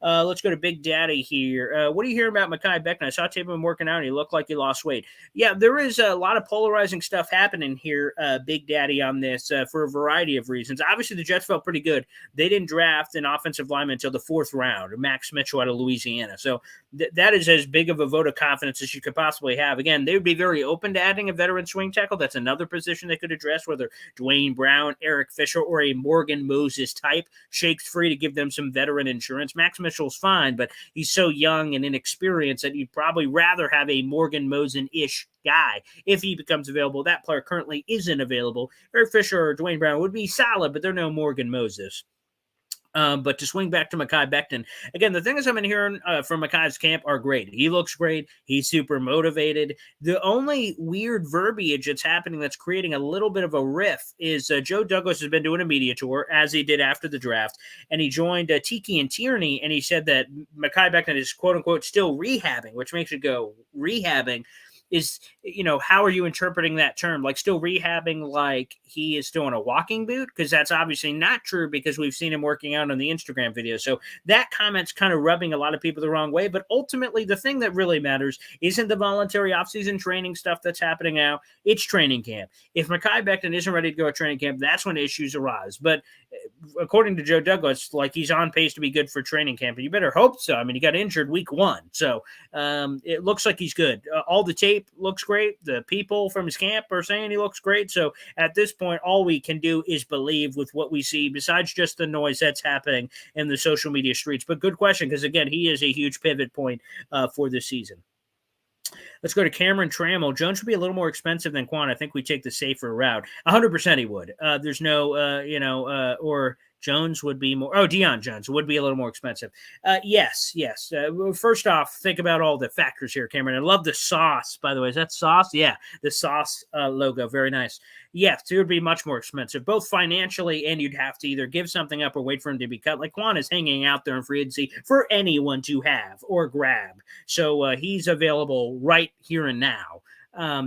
Let's go to Big Daddy here. What do you hear about Mekhi Becton? I saw tape of him working out, and he looked like he lost weight. Yeah, there is a lot of polarizing stuff happening here, Big Daddy, on this for a variety of reasons. Obviously, the Jets felt pretty good. They didn't draft an offensive lineman until the 4th round, Max Mitchell out of Louisiana. So that is as big of a vote of confidence as you could possibly have. Again, they would be very open to adding a veteran swing tackle. That's another position they could address, whether Dwayne Brown, Eric Fisher, or a Morgan Moses type shakes free to give them some veteran insurance. Max Mitchell's fine, but he's so young and inexperienced that you'd probably rather have a Morgan Mosen-ish guy if he becomes available. That player currently isn't available. Eric Fisher or Dwayne Brown would be solid, but they're no Morgan Moses. But to swing back to Mekhi Becton, again, the things I've been hearing from Mekhi's camp are great. He looks great. He's super motivated. The only weird verbiage that's happening that's creating a little bit of a riff is Joe Douglas has been doing a media tour, as he did after the draft, and he joined Tiki and Tierney, and he said that Mekhi Becton is, quote-unquote, still rehabbing, which makes it go, rehabbing is, how are you interpreting that term? Like still rehabbing like he is still in a walking boot? Because that's obviously not true, because we've seen him working out on the Instagram video. So that comment's kind of rubbing a lot of people the wrong way. But ultimately, the thing that really matters isn't the voluntary offseason training stuff that's happening now. It's training camp. If Mekhi Becton isn't ready to go to training camp, that's when issues arise. But according to Joe Douglas, like he's on pace to be good for training camp. And you better hope so. I mean, he got injured week 1. So it looks like he's good. All the tape looks great. The people from his camp are saying he looks great. So at this point, all we can do is believe with what we see, besides just the noise that's happening in the social media streets. But good question, because again, he is a huge pivot point for this season. Let's go to Cameron Trammell. Jones would be a little more expensive than Quan. I think we take the safer route. 100% he would. There's no, or Jones would be more. Oh, Deion Jones would be a little more expensive. Yes. First off, think about all the factors here, Cameron. I love the sauce, by the way. Is that sauce? Yeah, the sauce logo. Very nice. Yes, it would be much more expensive, both financially, and you'd have to either give something up or wait for him to be cut. Like Quan is hanging out there in free agency for anyone to have or grab. So he's available right here and now.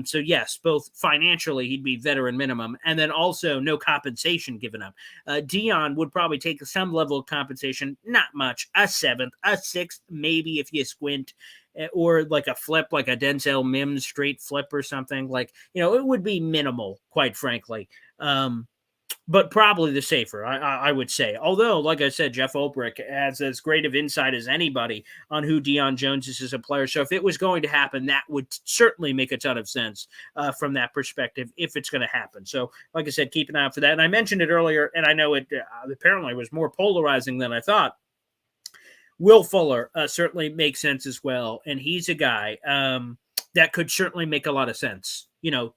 So yes, both financially, he'd be veteran minimum, and then also no compensation given up. Deion would probably take some level of compensation, not much, a 7th, a 6th, maybe if you squint. or like a flip, like a Denzel Mims straight flip or something. Like, it would be minimal, quite frankly. But probably the safer, I would say. Although, like I said, Jeff Ulbrich has as great of insight as anybody on who Deion Jones is as a player. So if it was going to happen, that would certainly make a ton of sense from that perspective if it's going to happen. So, like I said, keep an eye out for that. And I mentioned it earlier, and I know it apparently was more polarizing than I thought. Will Fuller certainly makes sense as well. And he's a guy that could certainly make a lot of sense,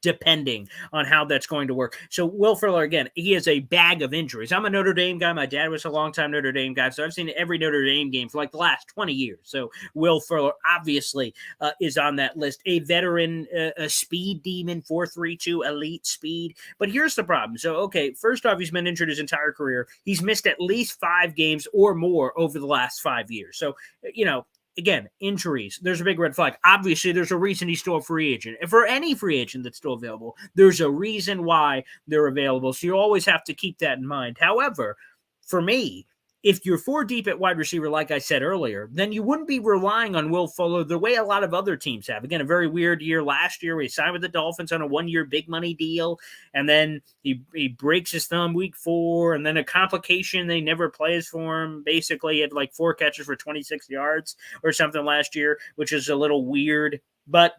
depending on how that's going to work. So Will Fuller, again, he has a bag of injuries. I'm a Notre Dame guy. My dad was a longtime Notre Dame guy, so I've seen every Notre Dame game for like the last 20 years. So Will Fuller obviously is on that list. A veteran, a speed demon, 4.32 elite speed. But here's the problem. So, okay, first off, he's been injured his entire career. He's missed at least 5 games or more over the last 5 years. So, again, injuries, there's a big red flag. Obviously, there's a reason he's still a free agent. And for any free agent that's still available, there's a reason why they're available. So you always have to keep that in mind. However, for me, if you're 4 deep at wide receiver, like I said earlier, then you wouldn't be relying on Will Fuller the way a lot of other teams have. Again, a very weird year last year where he signed with the Dolphins on a 1-year big money deal, and then he breaks his thumb week 4, and then a complication, they never plays for him. Basically, he had like 4 catches for 26 yards or something last year, which is a little weird. But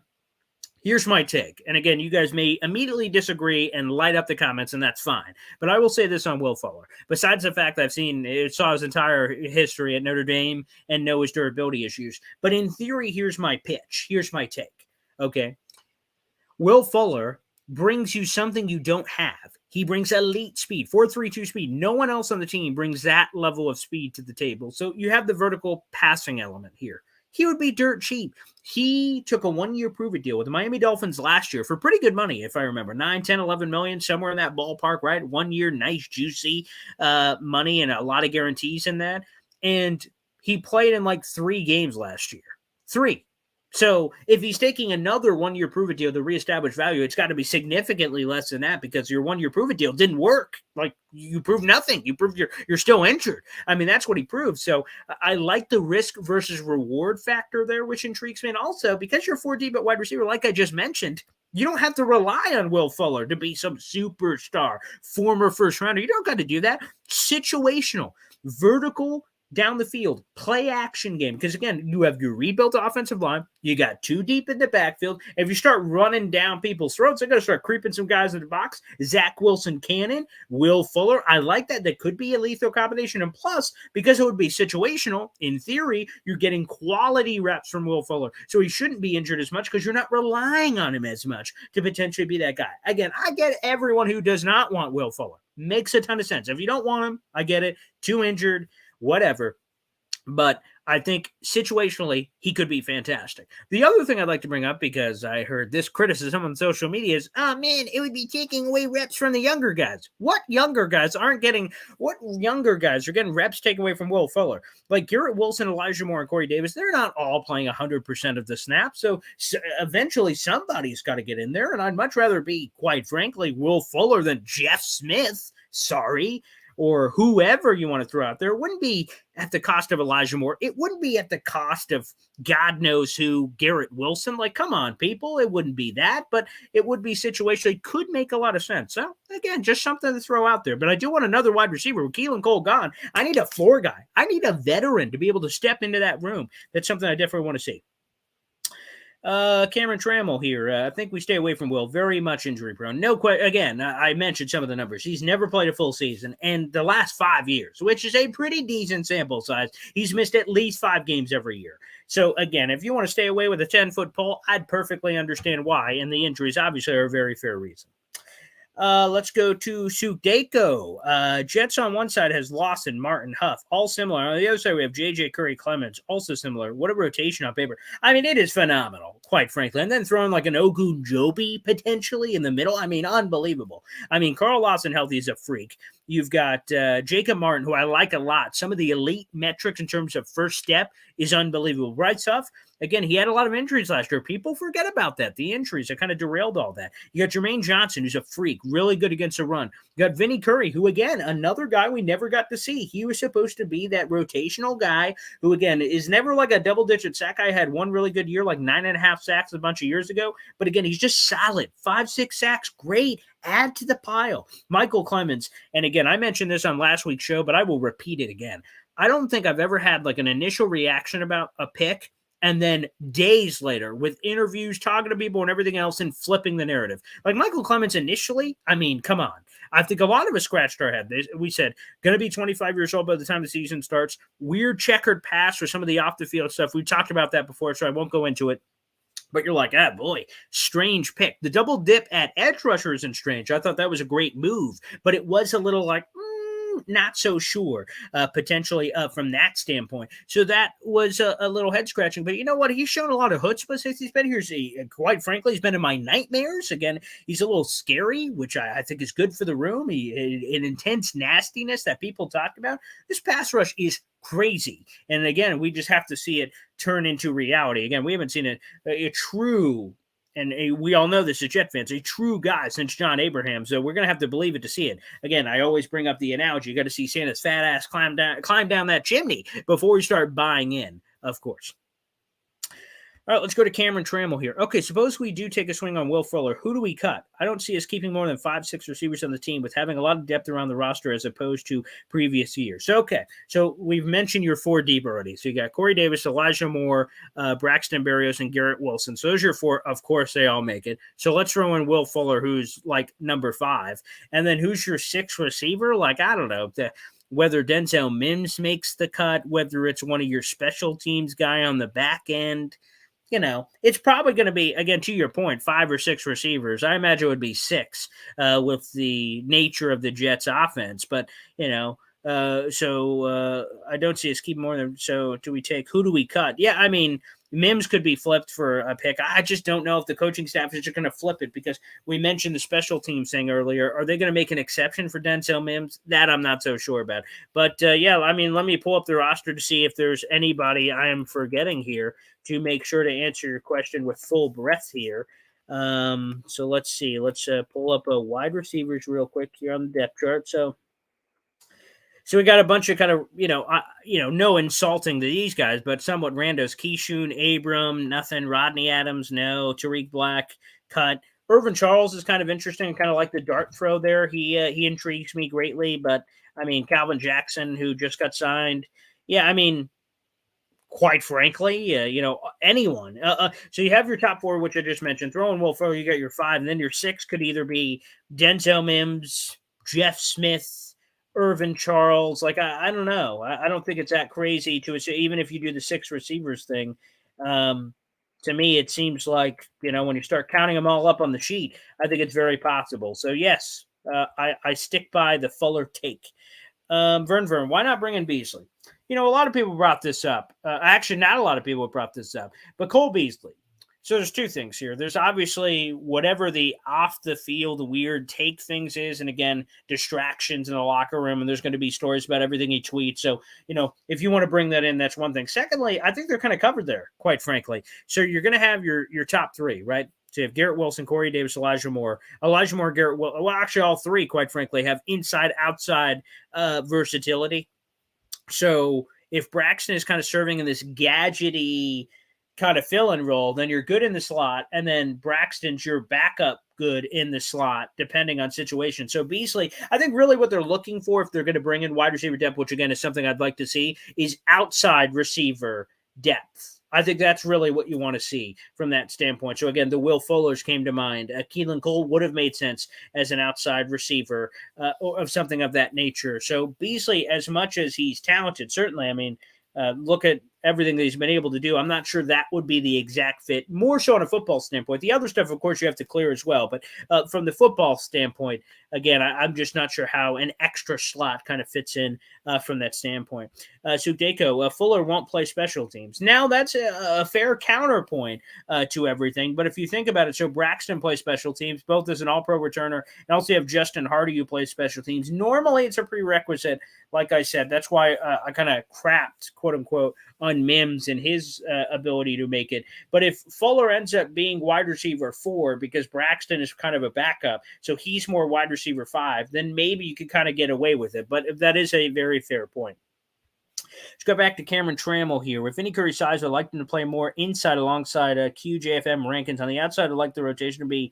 here's my take. And again, you guys may immediately disagree and light up the comments, and that's fine. But I will say this on Will Fuller. Besides the fact I've saw his entire history at Notre Dame and know his durability issues. But in theory, here's my pitch. Here's my take. Okay. Will Fuller brings you something you don't have. He brings elite speed, 4.32 speed. No one else on the team brings that level of speed to the table. So you have the vertical passing element here. He would be dirt cheap. He took a 1-year prove-it deal with the Miami Dolphins last year for pretty good money, if I remember. 9, 10, 11 million, somewhere in that ballpark, right? 1 year, nice, juicy money and a lot of guarantees in that. And he played in like 3 games last year. 3. So if he's taking another 1-year prove-it deal to reestablish value, it's got to be significantly less than that because your 1-year prove-it deal didn't work. Like, you proved nothing. You proved you're still injured. I mean, that's what he proved. So I like the risk versus reward factor there, which intrigues me. And also, because you're 4 deep at wide receiver, like I just mentioned, you don't have to rely on Will Fuller to be some superstar, former first rounder. You don't got to do that. Situational, vertical, down the field, play action game. Because again, you have your rebuilt offensive line. You got 2 deep in the backfield. If you start running down people's throats, they're going to start creeping some guys in the box. Zach Wilson Cannon, Will Fuller. I like that. That could be a lethal combination. And plus, because it would be situational, in theory, you're getting quality reps from Will Fuller. So he shouldn't be injured as much because you're not relying on him as much to potentially be that guy. Again, I get everyone who does not want Will Fuller. Makes a ton of sense. If you don't want him, I get it. Too injured. Whatever. But I think situationally, he could be fantastic. The other thing I'd like to bring up, because I heard this criticism on social media, is, oh man, it would be taking away reps from the younger guys. What younger guys are getting reps taken away from Will Fuller? Like Garrett Wilson, Elijah Moore, and Corey Davis, they're not all playing 100% of the snaps. So eventually somebody's got to get in there. And I'd much rather be, quite frankly, Will Fuller than Jeff Smith. Sorry. Or whoever you want to throw out there. It wouldn't be at the cost of Elijah Moore. It wouldn't be at the cost of God knows who, Garrett Wilson. Like, come on, people. It wouldn't be that, but it would be situationally, could make a lot of sense. So, again, just something to throw out there. But I do want another wide receiver. With Keelan Cole gone, I need a floor guy. I need a veteran to be able to step into that room. That's something I definitely want to see. Cameron Trammell here. I think we stay away from Will. Very much injury prone. No question. Again, I mentioned some of the numbers. He's never played a full season, and the last 5 years, which is a pretty decent sample size, he's missed at least 5 games every year. So again, if you want to stay away with a 10-foot pole, I'd perfectly understand why, and the injuries obviously are a very fair reason. Let's go to Sudeko. Jets on one side has Lawson, Martin, Huff, all similar. On the other side, we have J.J. Curry, Clemens, also similar. What a rotation on paper. I mean, it is phenomenal, quite frankly. And then throwing like an Ogunjobi potentially in the middle. I mean, unbelievable. I mean, Carl Lawson healthy is a freak. You've got Jacob Martin, who I like a lot. Some of the elite metrics in terms of first step is unbelievable. Right stuff. Again, he had a lot of injuries last year. People forget about that. The injuries that kind of derailed all that. You got Jermaine Johnson, who's a freak, really good against the run. You got Vinny Curry, who, again, another guy we never got to see. He was supposed to be that rotational guy who, again, is never like a double-digit sack guy. Had one really good year, like 9.5 sacks a bunch of years ago. But, again, he's just solid. 5-6 sacks, great. Add to the pile. Michael Clemens, and again, I mentioned this on last week's show, but I will repeat it again. I don't think I've ever had like an initial reaction about a pick and then days later with interviews, talking to people and everything else and flipping the narrative. Like Michael Clemens initially, I mean, come on. I think a lot of us scratched our head. We said, going to be 25 years old by the time the season starts. Weird checkered pass for some of the off-the-field stuff. We talked about that before, so I won't go into it. But you're like, ah, boy, strange pick. The double dip at edge rusher isn't strange. I thought that was a great move, but it was a little like, not so sure, potentially from that standpoint. So that was a little head scratching. But you know what? He's shown a lot of chutzpah since he's been here. Quite frankly, he's been in my nightmares. Again, he's a little scary, which I think is good for the room. An intense nastiness that people talk about. This pass rush is crazy. And again, we just have to see it turn into reality. Again, we haven't seen a true, and we all know this as Jet fans, a true guy since John Abraham. So we're going to have to believe it to see it. Again, I always bring up the analogy. You got to see Santa's fat ass climb down that chimney before we start buying in, of course. All right, let's go to Cameron Trammell here. Okay, suppose we do take a swing on Will Fuller. Who do we cut? I don't see us keeping more than 5-6 receivers on the team with having a lot of depth around the roster as opposed to previous years. So, okay, so we've mentioned your 4 deep already. So you got Corey Davis, Elijah Moore, Braxton Berrios, and Garrett Wilson. So those are your 4. Of course, they all make it. So let's throw in Will Fuller, who's like number 5. And then who's your 6th receiver? Like, I don't know. Whether Denzel Mims makes the cut, whether it's one of your special teams guy on the back end. You know, it's probably going to be, again, to your point, 5 or 6 receivers. I imagine it would be 6 with the nature of the Jets offense. But, you know, I don't see us keep more than, so do we take, who do we cut? Yeah, I mean, Mims could be flipped for a pick. I just don't know if the coaching staff is just going to flip it because we mentioned the special teams thing earlier. Are they going to make an exception for Denzel Mims? That I'm not so sure about. But, yeah, I mean, let me pull up the roster to see if there's anybody I am forgetting here to make sure to answer your question with full breath here. So let's see. Let's pull up a wide receivers real quick here on the depth chart. So we got a bunch of kind of, no insulting to these guys, but somewhat randos. Keyshoon, Abram, nothing. Rodney Adams, no. Tariq Black, cut. Irvin Charles is kind of interesting. Kind of like the dart throw there. He intrigues me greatly. But, I mean, Calvin Jackson, who just got signed. Yeah, I mean, quite frankly, anyone. So you have your top 4, which I just mentioned. Throw in Will Fuller, you got your 5. And then your 6 could either be Denzel Mims, Jeff Smith, Irvin Charles. Like, I don't know. I don't think it's that crazy to assume, even if you do the 6 receivers thing. To me, it seems like, when you start counting them all up on the sheet, I think it's very possible. So, yes, I stick by the Fuller take. Vern, why not bring in Beasley? A lot of people brought this up. Actually, not a lot of people brought this up, but Cole Beasley. So there's 2 things here. There's obviously whatever the off-the-field weird take things is, and again, distractions in the locker room, and there's going to be stories about everything he tweets. So, if you want to bring that in, that's one thing. Secondly, I think they're kind of covered there, quite frankly. So you're going to have your top 3, right? So you have Garrett Wilson, Corey Davis, Elijah Moore. Garrett Wilson. Well, actually, all 3, quite frankly, have inside-outside versatility. So if Braxton is kind of serving in this gadgety kind of fill-in role, then you're good in the slot, and then Braxton's your backup good in the slot, depending on situation. So Beasley, I think really what they're looking for if they're going to bring in wide receiver depth, which again is something I'd like to see, is outside receiver depth. I think that's really what you want to see from that standpoint. So again, the Will Fullers came to mind. Keelan Cole would have made sense as an outside receiver or of something of that nature. So Beasley, as much as he's talented, certainly, I mean, look at everything that he's been able to do, I'm not sure that would be the exact fit, more so on a football standpoint. The other stuff, of course, you have to clear as well. But from the football standpoint, again, I'm just not sure how an extra slot kind of fits in from that standpoint. Sudeko, Fuller won't play special teams. Now, that's a fair counterpoint to everything. But if you think about it, so Braxton plays special teams, both as an all-pro returner, and also you have Justin Hardy who plays special teams. Normally, it's a prerequisite. Like I said, that's why I kind of crapped, quote unquote, on Mims and his ability to make it. But if Fuller ends up being wide receiver 4 because Braxton is kind of a backup, so he's more wide receiver 5, then maybe you could kind of get away with it. But that is a very fair point. Let's go back to Cameron Trammell here. With Vinny Curry's size, I'd like them to play more inside alongside Q, JFM, Rankins. On the outside, I'd like the rotation to be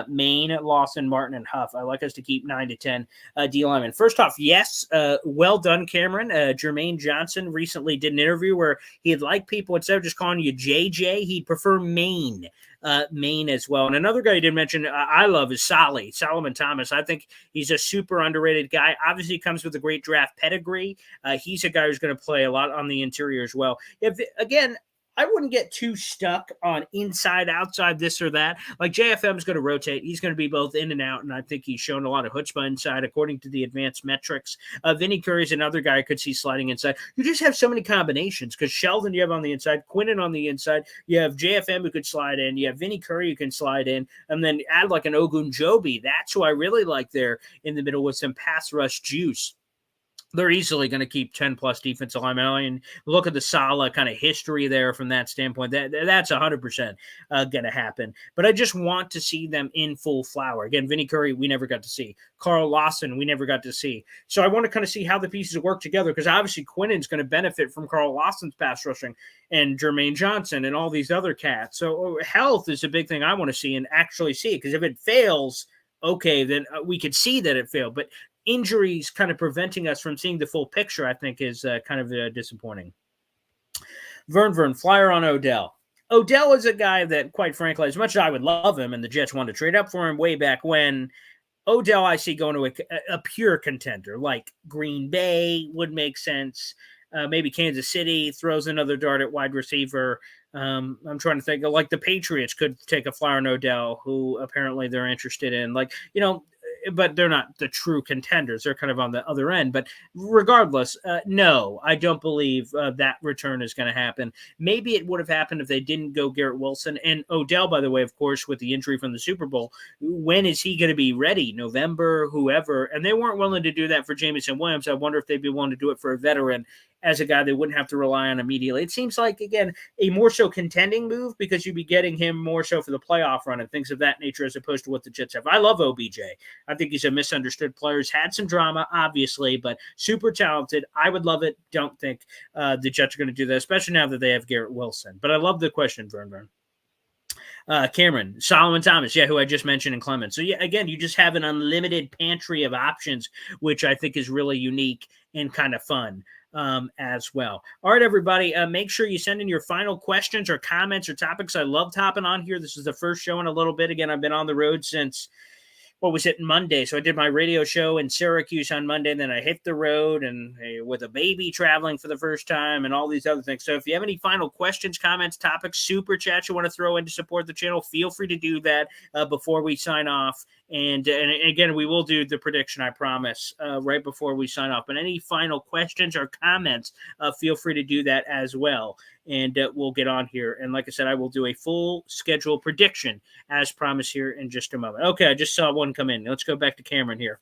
Maine, Lawson, Martin, and Huff. I'd like us to keep 9 to 10 D linemen. First off, yes, well done, Cameron. Jermaine Johnson recently did an interview where he'd like people, instead of just calling you JJ, he'd prefer Maine. Maine as well. And another guy you didn't mention I love is Solomon Thomas. I think he's a super underrated guy. Obviously, he comes with a great draft pedigree. He's a guy who's going to play a lot on the interior as well. Again, I wouldn't get too stuck on inside, outside, this or that. Like JFM is going to rotate. He's going to be both in and out, and I think he's shown a lot of chutzpah inside according to the advanced metrics. Vinny Curry's another guy I could see sliding inside. You just have so many combinations because Sheldon you have on the inside, Quinnen on the inside. You have JFM who could slide in. You have Vinny Curry who can slide in, and then add like an Ogunjobi. That's who I really like there in the middle with some pass rush juice. They're easily going to keep 10-plus defensive linemen. I mean, look at the Saleh kind of history there from that standpoint. That's 100% going to happen. But I just want to see them in full flower. Again, Vinny Curry, we never got to see. Carl Lawson, we never got to see. So I want to kind of see how the pieces work together because obviously Quinnen's going to benefit from Carl Lawson's pass rushing and Jermaine Johnson and all these other cats. So health is a big thing I want to see and actually see it because if it fails, okay, then we could see that it failed. But injuries kind of preventing us from seeing the full picture, I think, is kind of disappointing. Vern, flyer on Odell. Odell is a guy that, quite frankly, as much as I would love him and the Jets wanted to trade up for him way back when, Odell I see going to a pure contender, like Green Bay would make sense. Maybe Kansas City throws another dart at wide receiver. I'm trying to think, like the Patriots could take a flyer on Odell, who apparently they're interested in. Like, but they're not the true contenders. They're kind of on the other end. But regardless, no, I don't believe that return is going to happen. Maybe it would have happened if they didn't go Garrett Wilson. And Odell, by the way, of course, with the injury from the Super Bowl, when is he going to be ready? November, whoever. And they weren't willing to do that for Jameson Williams. I wonder if they'd be willing to do it for a veteran as a guy they wouldn't have to rely on immediately. It seems like, again, a more so contending move because you'd be getting him more so for the playoff run and things of that nature as opposed to what the Jets have. I love OBJ. I think he's a misunderstood player. He's had some drama, obviously, but super talented. I would love it. Don't think the Jets are going to do that, especially now that they have Garrett Wilson. But I love the question, Vern. Cameron, Solomon Thomas, who I just mentioned, and Clemens. So, again, you just have an unlimited pantry of options, which I think is really unique and kind of fun as well. All right, everybody, make sure you send in your final questions or comments or topics. I love hopping on here. This is the first show in a little bit. Again, I've been on the road since Monday. So I did my radio show in Syracuse on Monday, and then I hit the road and with a baby traveling for the first time and all these other things. So if you have any final questions, comments, topics, super chats you want to throw in to support the channel, feel free to do that before we sign off. And again, we will do the prediction, I promise, right before we sign off. But any final questions or comments, feel free to do that as well. And we'll get on here. And like I said, I will do a full schedule prediction as promised here in just a moment. Okay, I just saw one come in. Let's go back to Cameron here.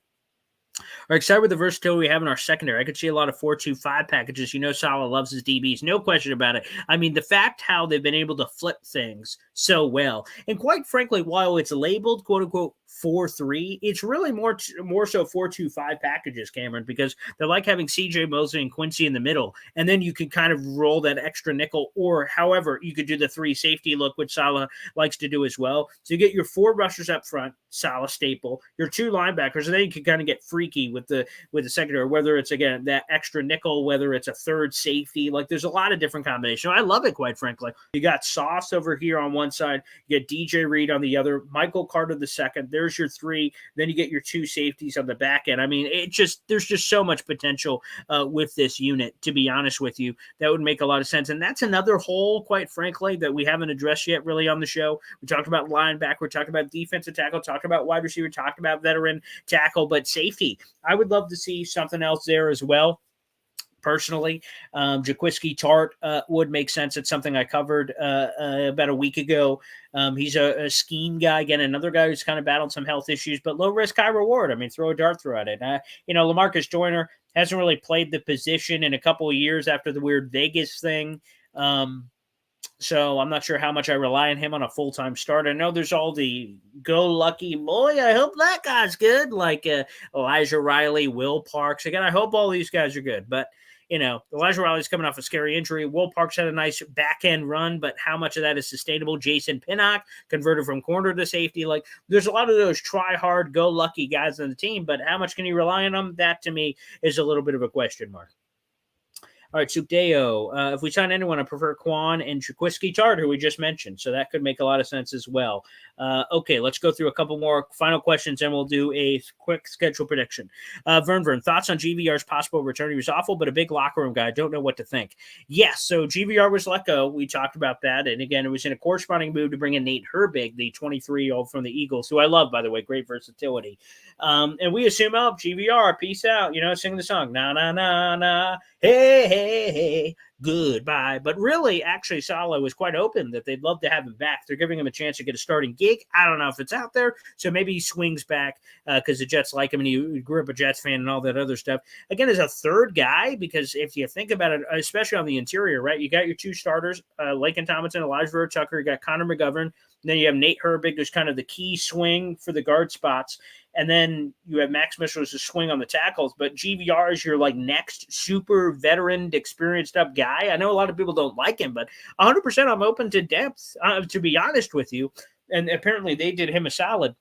Are excited with the versatility we have in our secondary. I could see a lot of 4-2-5 packages. Saleh loves his DBs. No question about it. I mean, the fact how they've been able to flip things so well. And quite frankly, while it's labeled, quote-unquote, 4-3, it's really more so 4-2-5 packages, Cameron, because they're like having CJ Mosley and Quincy in the middle. And then you can kind of roll that extra nickel, or however, you could do the 3 safety look, which Saleh likes to do as well. So you get your 4 rushers up front, Saleh staple, your 2 linebackers, and then you can kind of get freaky with the secondary, whether it's, again, that extra nickel, whether it's a 3rd safety. Like, there's a lot of different combinations. I love it, quite frankly. You got Sauce over here on one side, you get DJ Reed on the other, Michael Carter the second. there's your three. Then you get your two safeties on the back end. I mean, there's just so much potential with this unit, to be honest with you. That would make a lot of sense. And that's another hole, quite frankly, that we haven't addressed yet really on the show. We talked about linebacker, we talked about defensive tackle, talked about wide receiver, talked about veteran tackle, but safety. I would love to see something else there as well. Personally, Jaquiski Tart would make sense. It's something I covered about a week ago. He's a scheme guy. Again, another guy who's kind of battled some health issues, but low risk, high reward. I mean, throw a dart through at it. LaMarcus Joyner hasn't really played the position in a couple of years after the weird Vegas thing. So I'm not sure how much I rely on him on a full-time start. I know there's all the go lucky boy. I hope that guy's good, like Elijah Riley, Will Parks. Again, I hope all these guys are good, but Elijah Riley's coming off a scary injury. Will Parks had a nice back-end run, but how much of that is sustainable? Jason Pinnock converted from corner to safety. Like, there's a lot of those try-hard, go-lucky guys on the team, but how much can you rely on them? That, to me, is a little bit of a question mark. All right, Sukdeo. If we sign anyone, I prefer Quan and Jaquiski Tart, who we just mentioned. So that could make a lot of sense as well. Okay, let's go through a couple more final questions, and we'll do a quick schedule prediction. Vern, thoughts on GVR's possible return? He was awful, but a big locker room guy. I don't know what to think. Yes, so GVR was let go. We talked about that. And again, it was in a corresponding move to bring in Nate Herbig, the 23-year-old from the Eagles, who I love, by the way. Great versatility. And we assume, GVR, peace out. Sing the song. Na, na, na, na. Hey, goodbye. But really, actually, Saleh was quite open that they'd love to have him back. They're giving him a chance to get a starting gig. I don't know if it's out there, so maybe he swings back because the Jets like him and he grew up a Jets fan and all that other stuff. Again, as a third guy, because if you think about it, especially on the interior, right, you got your two starters, Laken Tomlinson, Elijah Vera Tucker, you got Connor McGovern, then you have Nate Herbig, who's kind of the key swing for the guard spots. And then you have Max Mitchell as a swing on the tackles. But GVR is your next super veteran, experienced up guy. I know a lot of people don't like him, but 100% I'm open to depth, to be honest with you. And apparently they did him a solid.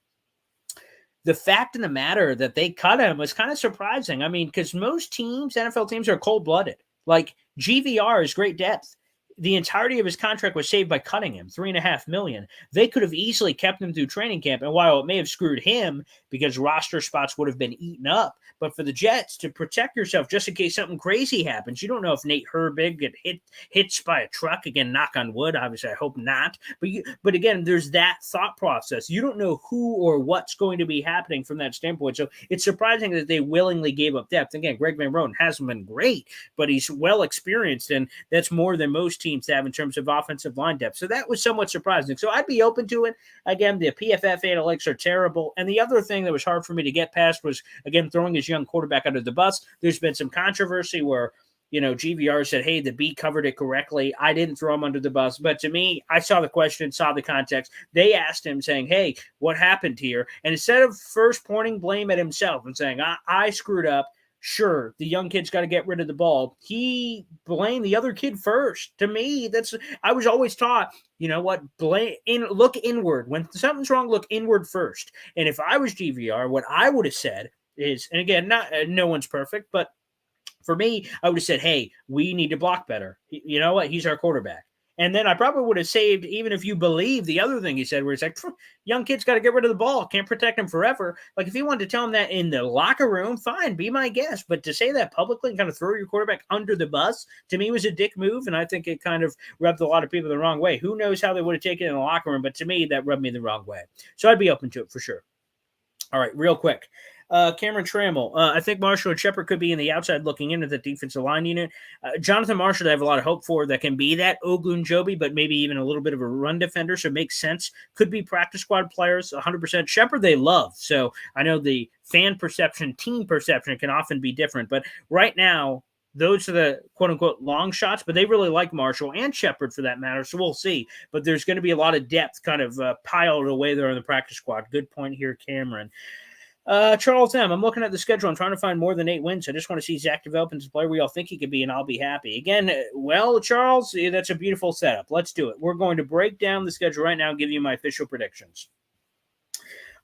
The fact of the matter that they cut him was kind of surprising. I mean, because most teams, NFL teams, are cold-blooded. Like, GVR is great depth. The entirety of his contract was saved by cutting him, $3.5 million. They could have easily kept him through training camp, and while it may have screwed him because roster spots would have been eaten up, but for the Jets to protect yourself just in case something crazy happens, you don't know if Nate Herbig get hit by a truck again. Knock on wood, obviously, I hope not. But again, there's that thought process. You don't know who or what's going to be happening from that standpoint. So it's surprising that they willingly gave up depth. Again, Greg Van Roten hasn't been great, but he's well experienced, and that's more than most teams have in terms of offensive line depth. So that was somewhat surprising. So I'd be open to it. Again, the PFF analytics are terrible. And the other thing that was hard for me to get past was, again, throwing his young quarterback under the bus. There's been some controversy where, GVR said, hey, the beat covered it correctly. I didn't throw him under the bus. But to me, I saw the question, saw the context. They asked him saying, hey, what happened here? And instead of first pointing blame at himself and saying, I screwed up, sure, the young kid's got to get rid of the ball, he blamed the other kid first. To me, I was always taught, look inward. When something's wrong, look inward first. And if I was GVR, what I would have said is, and again, no one's perfect, but for me, I would have said, hey, we need to block better. You know what? He's our quarterback. And then I probably would have saved, even if you believe the other thing he said, where he's like, young kid's got to get rid of the ball. Can't protect him forever. Like, if he wanted to tell him that in the locker room, fine, be my guest. But to say that publicly and kind of throw your quarterback under the bus, to me, was a dick move. And I think it kind of rubbed a lot of people the wrong way. Who knows how they would have taken it in the locker room? But to me, that rubbed me the wrong way. So I'd be open to it for sure. All right, real quick. Cameron Trammell. I think Marshall and Shepard could be in the outside looking into the defensive line unit. Jonathan Marshall, I have a lot of hope for, that can be that Ogunjobi, but maybe even a little bit of a run defender, so it makes sense. Could be practice squad players, 100%. Shepard, they love, so I know the fan perception, team perception can often be different, but right now, those are the quote-unquote long shots, but they really like Marshall and Shepard for that matter, so we'll see. But there's going to be a lot of depth kind of piled away there in the practice squad. Good point here, Cameron. Charles M., I'm looking at the schedule. I'm trying to find more than 8 wins. I just want to see Zach develop into the player we all think he could be, and I'll be happy. Again, well, Charles, that's a beautiful setup. Let's do it. We're going to break down the schedule right now and give you my official predictions.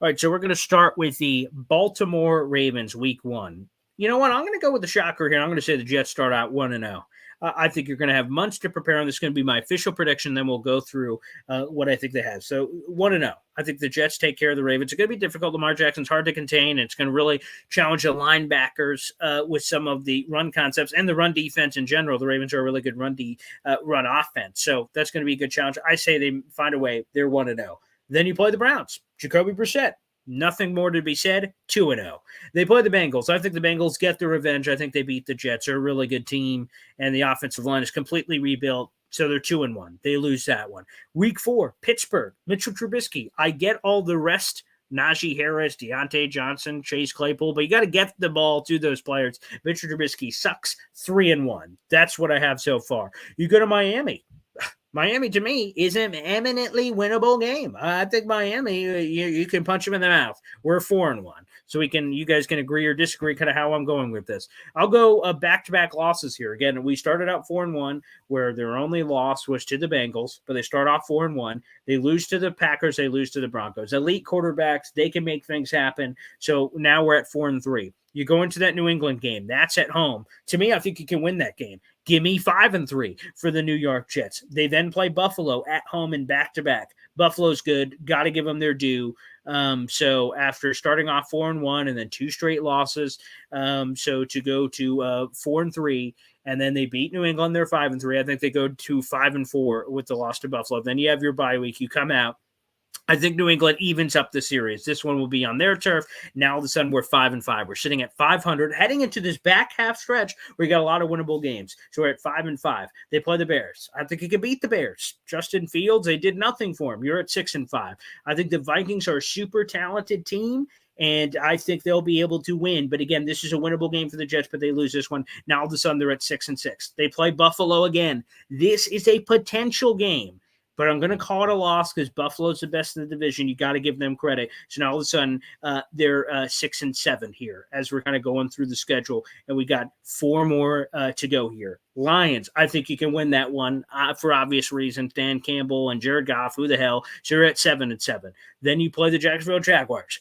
All right, so we're going to start with the Baltimore Ravens week 1. You know what? I'm going to go with the shocker here. I'm going to say the Jets start out 1-0. I think you're going to have months to prepare on. This is going to be my official prediction. Then we'll go through what I think they have. So 1-0. I think the Jets take care of the Ravens. It's going to be difficult. Lamar Jackson's hard to contain. It's going to really challenge the linebackers with some of the run concepts and the run defense in general. The Ravens are a really good run offense. So that's going to be a good challenge. I say they find a way. They're 1-0. Then you play the Browns. Jacoby Brissett. Nothing more to be said. 2-0. They play the Bengals. I think the Bengals get their revenge. I think they beat the Jets. They're a really good team, and the offensive line is completely rebuilt. So they're 2-1. They lose that one. Week 4, Pittsburgh, Mitchell Trubisky. I get all the rest. Najee Harris, Deontay Johnson, Chase Claypool, but you got to get the ball to those players. Mitchell Trubisky sucks. 3-1. That's what I have so far. You go to Miami. Miami, to me, is an eminently winnable game. I think Miami, you can punch them in the mouth. We're 4-1. So you guys can agree or disagree kind of how I'm going with this. I'll go back-to-back losses here. Again, we started out 4-1, where their only loss was to the Bengals, but they start off 4-1. They lose to the Packers. They lose to the Broncos. Elite quarterbacks, they can make things happen. So now we're at 4-3. You go into that New England game. That's at home. To me, I think you can win that game. Give me 5-3 for the New York Jets. They then play Buffalo at home in back-to-back. Buffalo's good. Got to give them their due. So after starting off 4-1 and then 2 straight losses, so to go to 4-3, and then they beat New England, they're 5-3. I think they go to 5-4 with the loss to Buffalo. Then you have your bye week. You come out. I think New England evens up the series. This one will be on their turf. Now, all of a sudden, we're 5-5. We're sitting at 500, heading into this back half stretch where you got a lot of winnable games. So we're at 5-5. They play the Bears. I think you can beat the Bears. Justin Fields, they did nothing for him. You're at 6-5. I think the Vikings are a super talented team, and I think they'll be able to win. But again, this is a winnable game for the Jets, but they lose this one. Now, all of a sudden, they're at 6-6. They play Buffalo again. This is a potential game. But I'm going to call it a loss because Buffalo's the best in the division. You got to give them credit. So now all of a sudden they're 6-7 here as we're kind of going through the schedule, and we got 4 more to go here. Lions, I think you can win that one for obvious reasons. Dan Campbell and Jared Goff, who the hell? So you're at 7-7. Then you play the Jacksonville Jaguars.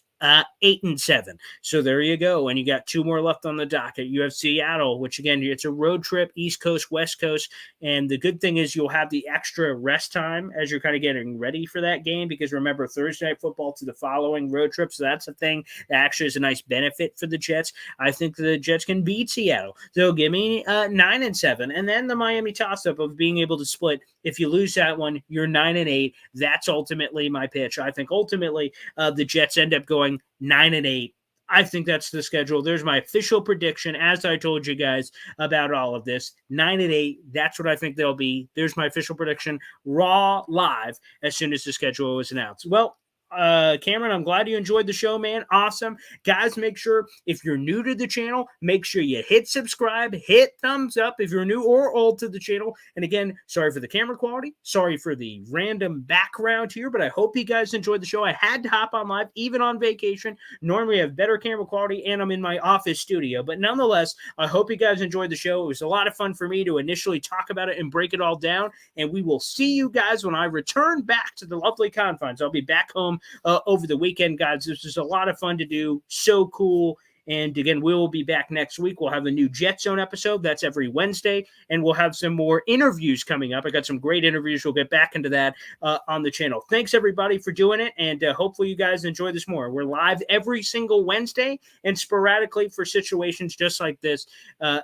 8-7. So there you go. And you got 2 more left on the docket. You have Seattle, which again, it's a road trip, East Coast, West Coast. And the good thing is you'll have the extra rest time as you're kind of getting ready for that game, because remember, Thursday Night Football to the following road trip. So that's a thing that actually is a nice benefit for the Jets. I think the Jets can beat Seattle. So give me 9-7. And then the Miami toss-up of being able to split. If you lose that one, you're 9-8. That's ultimately my pitch. I think ultimately the Jets end up going 9-8. I think that's the schedule. There's my official prediction, as I told you guys about all of this. 9-8. That's what I think they'll be. There's my official prediction, raw, live, as soon as the schedule was announced. Well, Cameron, I'm glad you enjoyed the show, man. Awesome. Guys, make sure if you're new to the channel, make sure you hit subscribe, hit thumbs up if you're new or old to the channel. And again, sorry for the camera quality. Sorry for the random background here, but I hope you guys enjoyed the show. I had to hop on live, even on vacation. Normally, I have better camera quality, and I'm in my office studio. But nonetheless, I hope you guys enjoyed the show. It was a lot of fun for me to initially talk about it and break it all down. And we will see you guys when I return back to the lovely confines. I'll be back home over the weekend, guys. This is a lot of fun to do. So cool. And again, we'll be back next week. We'll have a new Jet Zone episode. That's every Wednesday. And we'll have some more interviews coming up. I got some great interviews. We'll get back into that on the channel. Thanks, everybody, for doing it. And hopefully you guys enjoy this more. We're live every single Wednesday and sporadically for situations just like this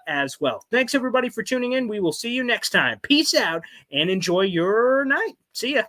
as well. Thanks, everybody, for tuning in. We will see you next time. Peace out and enjoy your night. See ya.